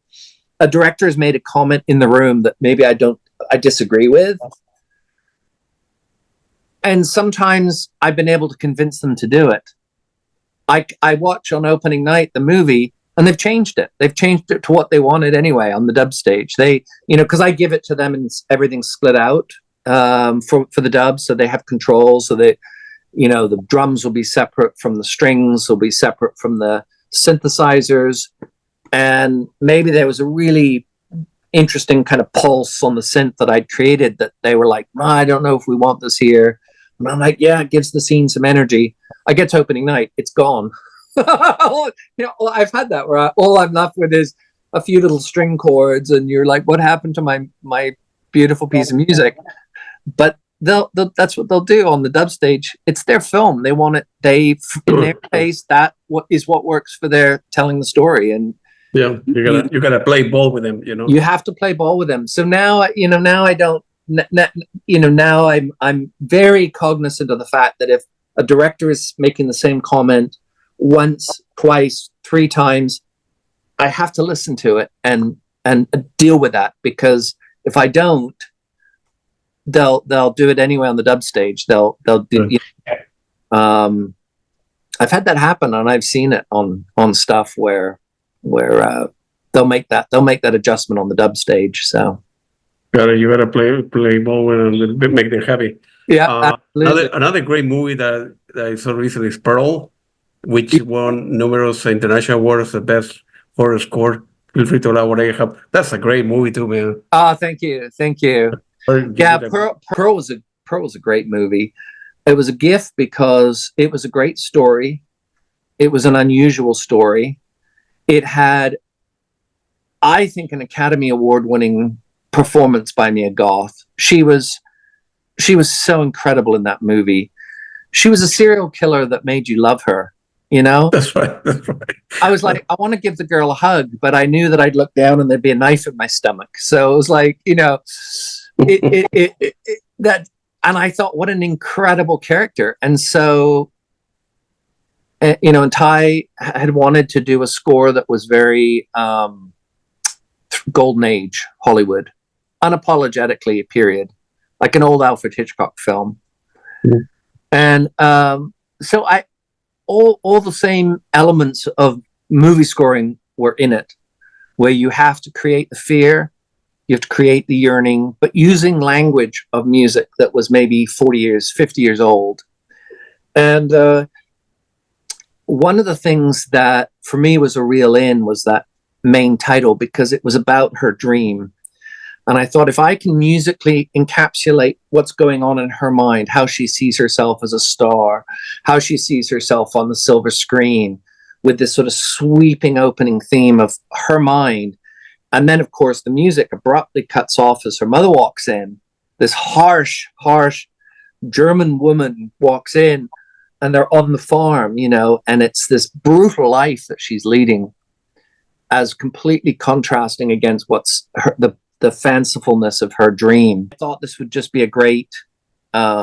S2: a director has made a comment in the room that maybe I disagree with. And sometimes I've been able to convince them to do it. I watch on opening night the movie, and they've changed it. They've changed it to what they wanted anyway on the dub stage. They, because I give it to them and everything's split out for the dub, so they have control. So they, the drums will be separate from the strings, will be separate from the synthesizers, and maybe there was a really interesting kind of pulse on the synth that I'd created that they were like, I don't know if we want this here. And I'm like, yeah, it gives the scene some energy. I get to opening night, it's gone. I've had that where all I'm left with is a few little string chords, and you're like, what happened to my beautiful piece of music? But they'll that's what they'll do on the dub stage. It's their film. They want it. They, in their case, that what works for their telling the story. And
S1: yeah, you gotta play ball with them.
S2: You have to play ball with them. So now, now I don't. Now I'm very cognizant of the fact that if a director is making the same comment once, twice, 3 times, I have to listen to it and deal with that, because if I don't, they'll do it anyway on the dub stage. They'll do. I've had that happen, and I've seen it on stuff where they'll make that adjustment on the dub stage. So
S1: you gotta play ball with them a little bit, make them happy.
S2: Yeah.
S1: Another great movie that I saw recently is Pearl, which won numerous international awards, the best horror score. Feel free to elaborate what I have. That's a great movie too, man.
S2: Thank you. Yeah, Pearl was a great movie. It was a gift because it was a great story. It was an unusual story. It had, I think, an Academy Award-winning performance by Mia Goth. She was so incredible in that movie. She was a serial killer that made you love her.
S1: That's right.
S2: I was like, I want to give the girl a hug, but I knew that I'd look down and there'd be a knife in my stomach. So it was like, that, and I thought, what an incredible character. And so, and Ty had wanted to do a score that was very golden age Hollywood, unapologetically, period, like an old Alfred Hitchcock film. Mm-hmm. And so all the same elements of movie scoring were in it, where you have to create the fear, you have to create the yearning, but using language of music that was maybe 40 years, 50 years old. And one of the things that for me was a real in was that main title, because it was about her dream. And I thought, if I can musically encapsulate what's going on in her mind, how she sees herself as a star, how she sees herself on the silver screen, with this sort of sweeping opening theme of her mind. And then, of course, the music abruptly cuts off as her mother walks in. This harsh German woman walks in, and they're on the farm, and it's this brutal life that she's leading, as completely contrasting against what's the fancifulness of her dream. I thought this would just be a great way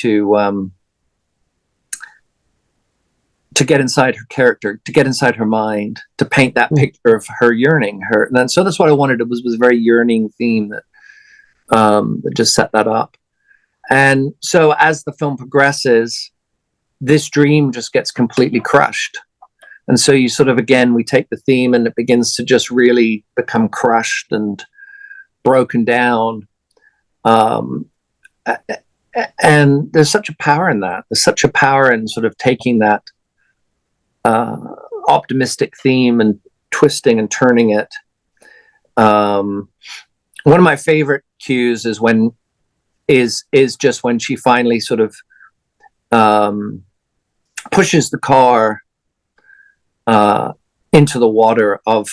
S2: to get inside her character, to get inside her mind, to paint that picture of her yearning. And so that's what I wanted. It was a very yearning theme that just set that up. And so as the film progresses, this dream just gets completely crushed. And so you sort of, again, we take the theme and it begins to just really become crushed and broken down. And there's such a power in that. There's such a power in sort of taking that optimistic theme and twisting and turning it. One of my favorite cues is just when she finally sort of pushes the car into the water of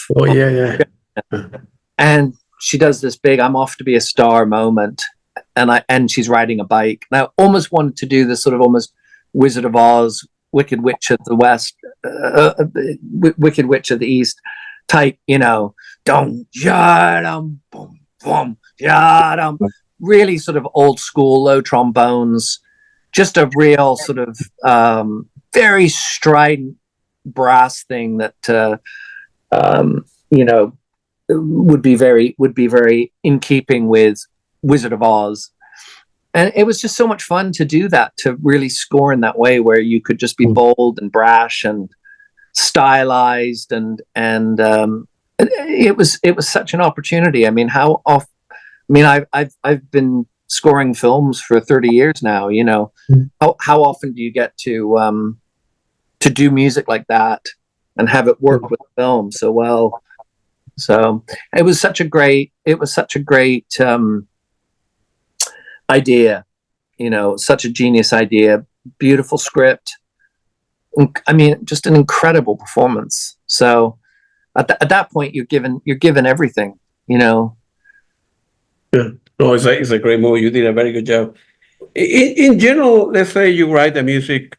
S2: and she does this big "I'm off to be a star" moment, and she's riding a bike. And I almost wanted to do this sort of almost Wizard of Oz, Wicked Witch of the West, Wicked Witch of the East type, dum yadum boom boom yadum, really sort of old school, low trombones, just a real sort of very strident brass thing that you know, would be very in keeping with Wizard of Oz. And it was just so much fun to do that, to really score in that way where you could just be bold and brash and stylized, and it was such an opportunity. I mean, I've been scoring films for 30 years now. You know, how often do you get to do music like that and have it work with film so well? So it was such a great idea, you know, such a genius idea, beautiful script. I mean, just an incredible performance. So at that point, you're given everything, you know.
S1: Yeah. No, it's a great movie. You did a very good job. In general, let's say you write the music,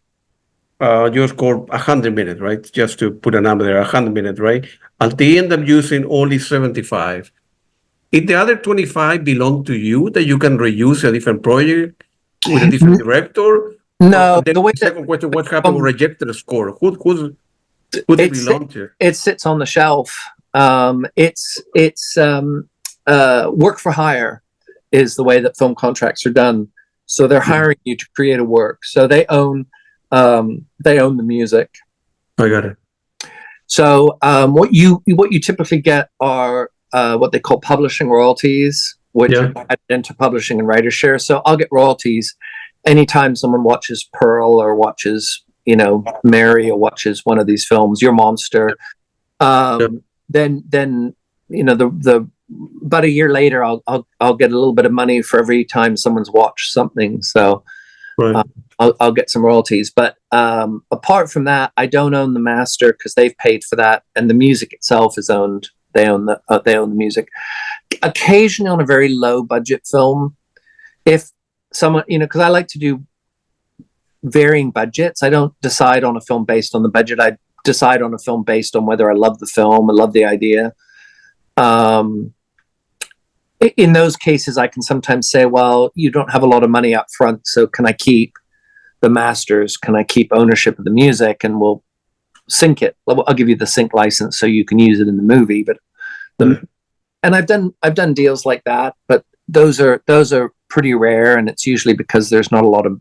S1: you score 100 minutes, right? Just to put a number there, 100 minutes, right? And they end up using only 75. If the other 25 belong to you, that you can reuse a different project with a different director.
S2: No,
S1: And then
S2: the way
S1: the second question: what happened with rejected score? Who did it belong to?
S2: it sits on the shelf. It's work for hire is the way that film contracts are done. So they're hiring you to create a work. So they own the music.
S1: I got it.
S2: So what you typically get are what they call publishing royalties, which are added into publishing and writer's share. So I'll get royalties anytime someone watches Pearl or watches, you know, Mary, or watches one of these films, Your Monster. Then you know, the about a year later, I'll get a little bit of money for every time someone's watched something. So I'll get some royalties. But apart from that, I don't own the master because they've paid for that, and the music itself is owned. They own the music. Occasionally, on a very low budget film, if someone, you know, because I like to do varying budgets. I don't decide on a film based on the budget. I decide on a film based on whether I love the film, I love the idea. In those cases, I can sometimes say, well, you don't have a lot of money up front, so can I keep the masters? Can I keep ownership of the music, and we'll sync it? I'll give you the sync license so you can use it in the movie. But and I've done deals like that, but those are pretty rare, and it's usually because there's not a lot of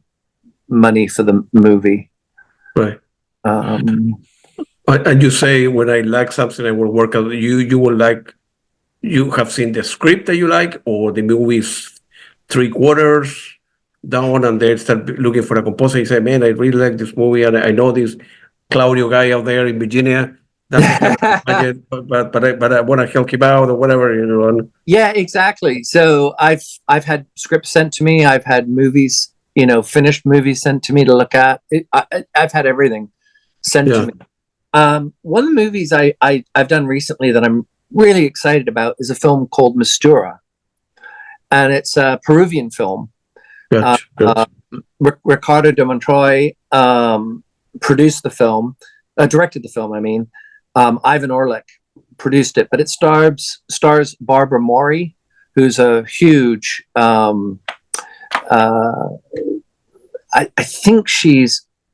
S2: money for the movie.
S1: Right. And you say, when I like something, I will work out. You will like. You have seen the script that you like, or the movie's 3/4 down, and they start looking for a composer. You say, "Man, I really like this movie, and I know this Claudio guy out there in Virginia. Doesn't have a budget, but I want to help him out, or whatever, you know." And
S2: yeah, exactly. So I've had scripts sent to me. I've had movies, you know, finished movies sent to me to look at. I've had everything sent to me. One of the movies I've done recently that I'm really excited about is a film called Mistura, and it's a Peruvian film.
S1: Gotcha.
S2: Ricardo de Montroy produced the film, directed the film. I mean, Ivan Orlik produced it, but it stars Barbara Mori, who's a huge. I think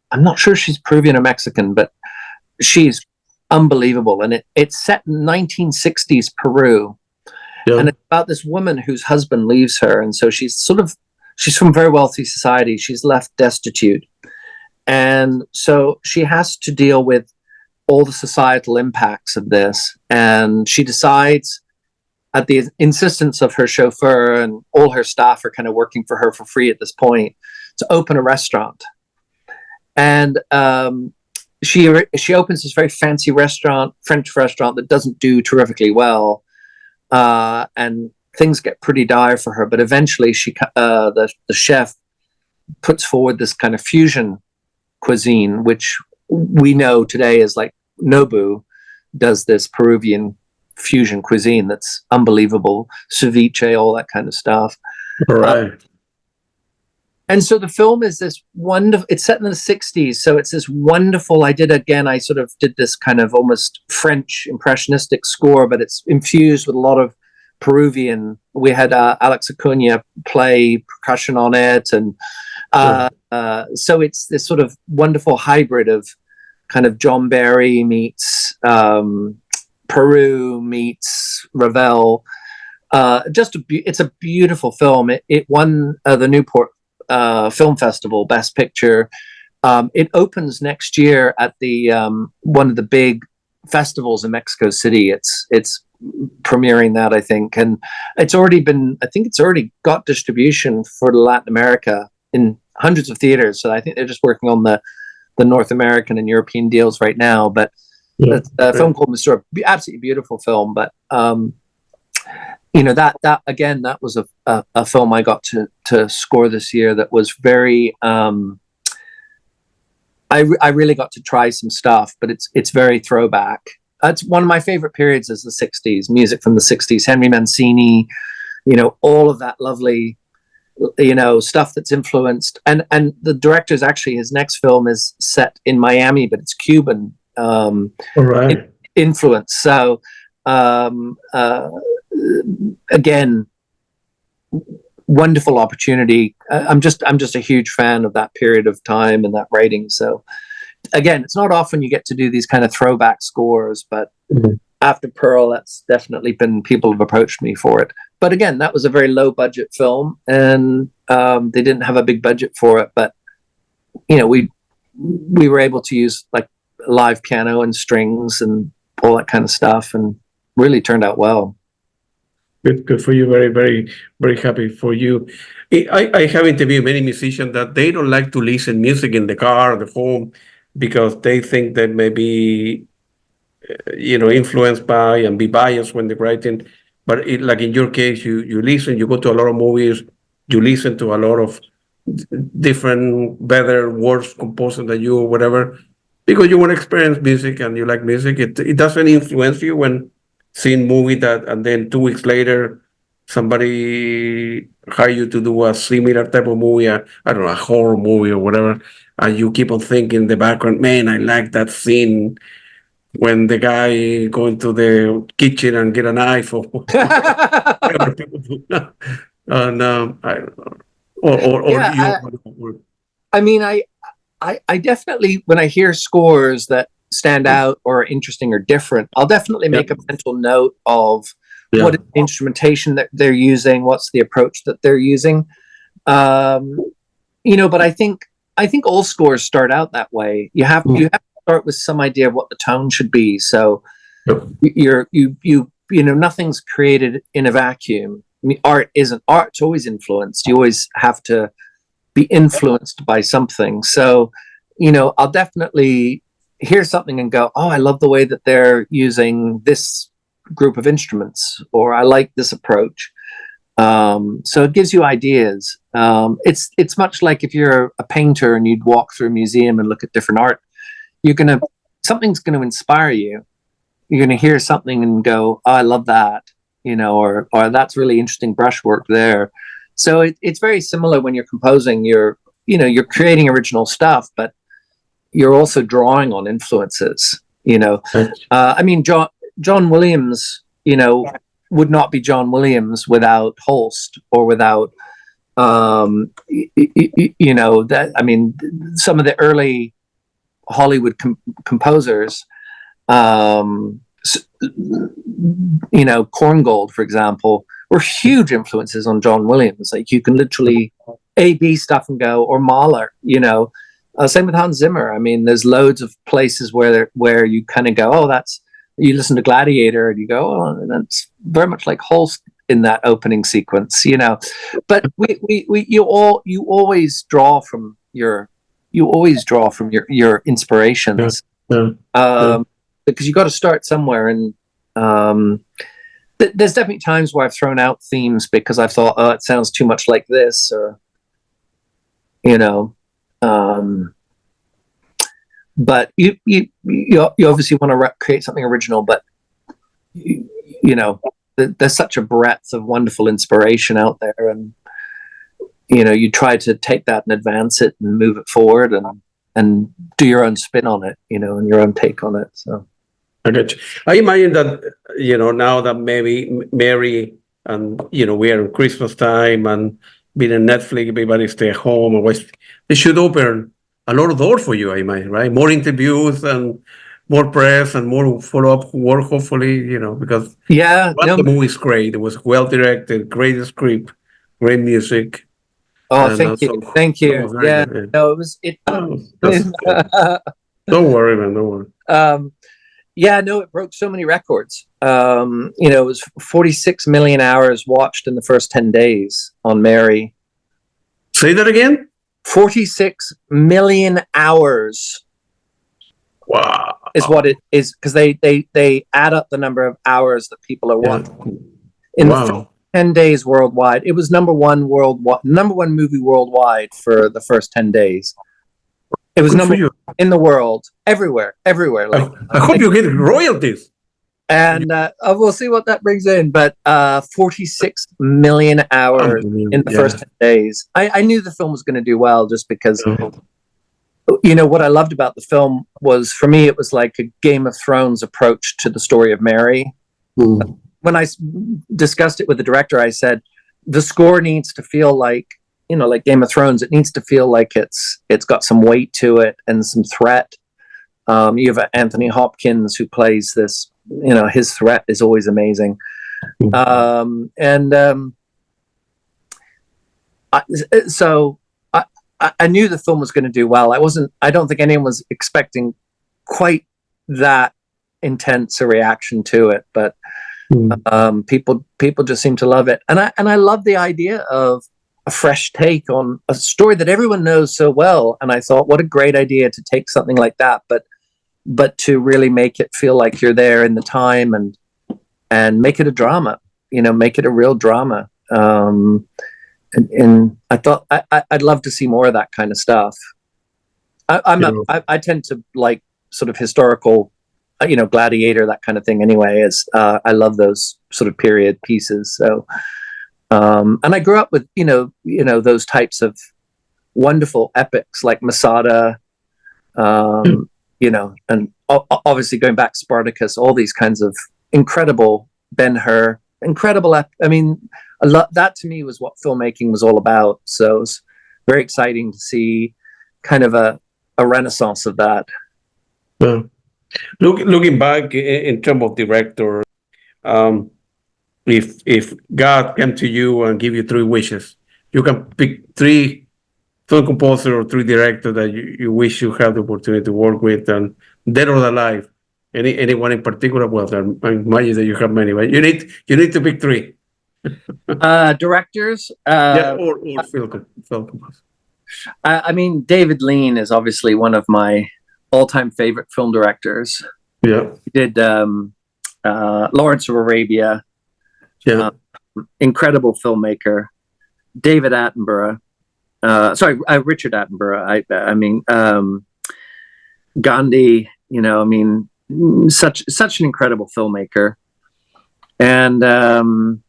S2: I'm not sure she's Peruvian or Mexican, but she's unbelievable. And it's set in 1960s Peru. And it's about this woman whose husband leaves her. And so she's from very wealthy society. She's left destitute. And so she has to deal with all the societal impacts of this. And she decides, at the insistence of her chauffeur, and all her staff are kind of working for her for free at this point, to open a restaurant. And she opens this very fancy restaurant, French restaurant, that doesn't do terrifically well, and things get pretty dire for her. But eventually, the chef puts forward this kind of fusion cuisine, which we know today is like Nobu does this Peruvian fusion cuisine that's unbelievable, ceviche, all that kind of stuff.
S1: Right.
S2: And so the film is this wonderful, it's set in the 60s. So it's this wonderful, I sort of did this kind of almost French impressionistic score, but it's infused with a lot of Peruvian. We had Alex Acuna play percussion on it, and so it's this sort of wonderful hybrid of kind of John Barry meets Peru meets Ravel. It's a beautiful film. It won the Newport Film Festival Best Picture. It opens next year at the one of the big festivals in Mexico City. It's premiering that, I think, and it's already got distribution for Latin America in hundreds of theaters. So I think they're just working on the North American and European deals right now. But a film called Missouri, absolutely beautiful film. But that again, that was a film I got to score this year that was very. I really got to try some stuff, but it's very throwback. It's one of my favorite periods is the 60s, music from the 60s, Henry Mancini, all of that lovely, stuff that's influenced. And the director's actually, his next film is set in Miami, but it's Cuban
S1: All right.
S2: influence. So again, wonderful opportunity. I'm just a huge fan of that period of time and that writing. So again, it's not often you get to do these kind of throwback scores, but after Pearl, that's definitely been, people have approached me for it. But again, that was a very low budget film, and they didn't have a big budget for it. But we were able to use like live piano and strings and all that kind of stuff, and really turned out well.
S1: Good for you. Very, very, very happy for you. I have interviewed many musicians that they don't like to listen music in the car, the home, because they think they may be, influenced by and be biased when they're writing. But like in your case, you listen, you go to a lot of movies, you listen to a lot of different, better, worse composers than you or whatever, because you want to experience music and you like music. It doesn't influence you when seeing movie that, and then 2 weeks later, somebody hire you to do a similar type of movie, I don't know, a horror movie or whatever, and you keep on thinking in the background, man, I like that scene when the guy go into the kitchen and get a knife or whatever people do. And I don't know. Or
S2: Yeah,
S1: you.
S2: I mean, I definitely, when I hear scores that stand out or are interesting or different, I'll definitely make a mental note of what is the instrumentation that they're using, what's the approach that they're using. But I think all scores start out that way. You have to start with some idea of what the tone should be. So nothing's created in a vacuum. I mean, art's always influenced. You always have to be influenced by something. So, I'll definitely hear something and go, oh, I love the way that they're using this group of instruments, or I like this approach. So it gives you ideas. It's much like if you're a painter and you'd walk through a museum and look at different art, something's going to inspire you. You're going to hear something and go, oh, I love that, or that's really interesting brushwork there. So it's very similar when you're composing. You're creating original stuff, but you're also drawing on influences. I mean, John Williams, would not be John Williams without Holst or without, that. I mean, some of the early Hollywood composers, Korngold, for example, were huge influences on John Williams. Like you can literally A/B stuff and go, or Mahler, same with Hans Zimmer. I mean, there's loads of places where you kind of go, oh, you listen to Gladiator and you go, oh, that's very much like Holst in that opening sequence, But you always draw from your inspirations, because you got to start somewhere. And there's definitely times where I've thrown out themes because I thought, oh, it sounds too much like this, or but you obviously want to create something original, but there's such a breadth of wonderful inspiration out there, and you try to take that and advance it and move it forward and do your own spin on it, and your own take on it. So
S1: I imagine that now that maybe Mary and we are in Christmas time, and being in Netflix, everybody stay at home and watch. They should open a lot of doors for you, I might, right? More interviews and more press and more follow-up work, hopefully, because
S2: Yeah,
S1: well,
S2: no.
S1: the movie is great. It was well directed, great script, great music,
S2: Oh,
S1: and
S2: thank you,
S1: so
S2: thank
S1: that
S2: you.
S1: was very
S2: Yeah,
S1: good.
S2: no, it was it.
S1: Yeah. Oh, that's good. Don't worry, man. Don't worry.
S2: Yeah, no, it broke so many records. It was 46 million hours watched in the first 10 days on Mary.
S1: Say that again.
S2: 46 million hours
S1: Wow.
S2: is what it is, because they add up the number of hours that people are
S1: Yeah.
S2: watching in the first
S1: Wow.
S2: 10 days worldwide. It was number one movie worldwide for the first 10 days. It was
S1: Good for
S2: number
S1: you.
S2: one in the world, everywhere. Like,
S1: I hope you get royalties.
S2: and we'll see what that brings in. But 46 million hours in the first 10 days. I knew the film was going to do well, just because what I loved about the film was, for me, it was like a Game of Thrones approach to the story of Mary.
S1: Mm.
S2: When I discussed it with the director, I said the score needs to feel like Game of Thrones. It needs to feel like it's got some weight to it and some threat. You have Anthony Hopkins, who plays this. His threat is always amazing. I knew the film was going to do well. I don't think anyone was expecting quite that intense a reaction to it, but people just seem to love it. And I love the idea of a fresh take on a story that everyone knows so well. And I thought, what a great idea to take something like that, but to really make it feel like you're there in the time, and make it a drama, make it a real drama. And I thought I'd love to see more of that kind of stuff. I tend to like sort of historical, Gladiator, that kind of thing. Anyway, I love those sort of period pieces. So, and I grew up with those types of wonderful epics like Masada, and obviously going back Spartacus, all these kinds of incredible Ben-Hur, incredible. I mean, that to me was what filmmaking was all about. So it's very exciting to see kind of a renaissance of that.
S1: Looking back in terms of director, if God came to you and give you 3 wishes, you can pick 3 film composer or 3 director that you wish you had the opportunity to work with, and dead or alive. Anyone in particular? Well, I imagine that you have many, but you need to pick 3.
S2: Directors.
S1: Or film composer.
S2: I mean, David Lean is obviously one of my all-time favorite film directors.
S1: Yeah.
S2: He did Lawrence of Arabia.
S1: Yeah.
S2: Incredible filmmaker. David Attenborough. Richard Attenborough. I mean, Gandhi. Such an incredible filmmaker. And I'm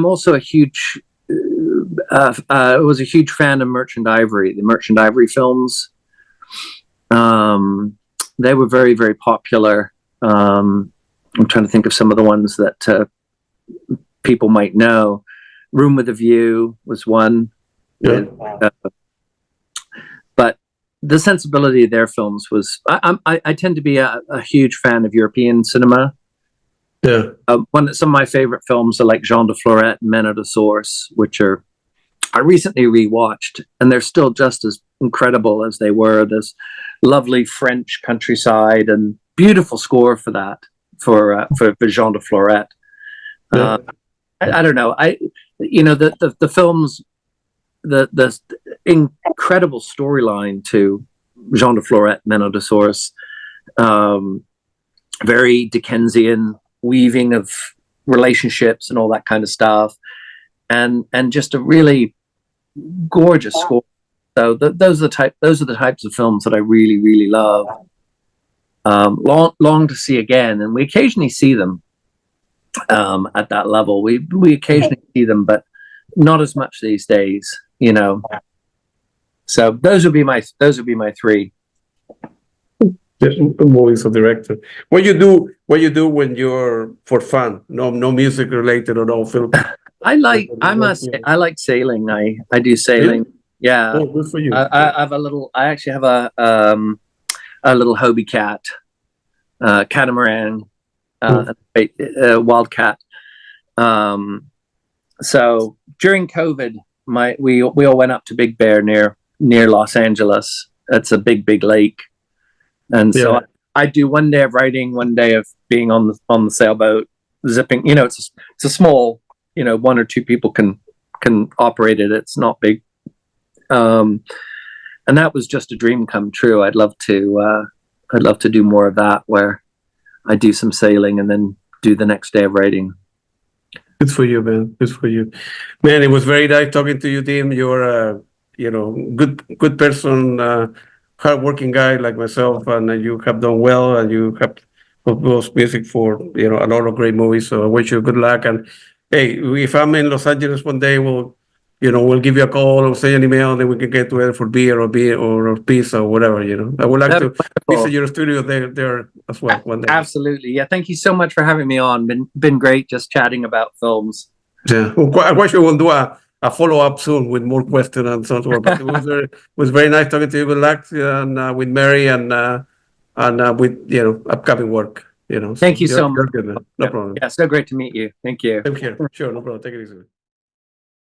S2: also a huge. Was a huge fan of Merchant Ivory. The Merchant Ivory films. They were very, very popular. I'm trying to think of some of the ones that people might know. Room with a View was one.
S1: Yeah.
S2: But the sensibility of their films was. I tend to be a huge fan of European cinema.
S1: Yeah.
S2: Some of my favorite films are like Jean de Florette and Men of the Source, which I recently rewatched, and they're still just as incredible as they were. This lovely French countryside and beautiful score for that, for Jean de Florette.
S1: Yeah.
S2: I don't know. The films, the incredible storyline to Jean de Florette, Men of the Source, very Dickensian weaving of relationships and all that kind of stuff, and just a really gorgeous score. So those are the types of films that I really, really love. Long to see again, and we occasionally see them at that level. We occasionally see them, but not as much these days. So those would be my 3.
S1: Movies or director. What you do? What you do when you're for fun? No, no music related or no film.
S2: I like sailing. I do
S1: Really?
S2: sailing. Yeah.
S1: Oh, good for you.
S2: I have I actually have a little Hobie cat, catamaran,
S1: Hmm.
S2: wildcat. Um, so during COVID, we all went up to Big Bear near Los Angeles. It's a big lake, and so
S1: Yeah.
S2: I do one day of writing, one day of being on the sailboat, zipping. You know, it's a small, you know, one or two people can operate it. It's not big. Um, and that was just a dream come true. I'd love to do more of that, where I do some sailing and then do the next day of writing.
S1: Good for you, man. Good for you, man. It was very nice talking to you, Tim. You're a, good person, hardworking guy like myself, and you have done well, and you have composed music for a lot of great movies. So I wish you good luck. And hey, if I'm in Los Angeles one day, we'll give you a call or send an email, and then we can get together for beer or pizza or whatever. I would like
S2: That'd
S1: to
S2: be
S1: visit
S2: wonderful.
S1: your studio there as well one day.
S2: Absolutely. Yeah. Thank you so much for having me on. Been great just chatting about films.
S1: Yeah, well, I wish we will do a follow up soon with more questions and so on. But it was very nice talking to you. Good luck and with Mary and with upcoming work.
S2: Thank
S1: So
S2: you
S1: you're
S2: so much.
S1: you're good, man. No problem.
S2: Yeah. So great to meet you. Thank you.
S1: Same here. Sure, no problem. Take it easy.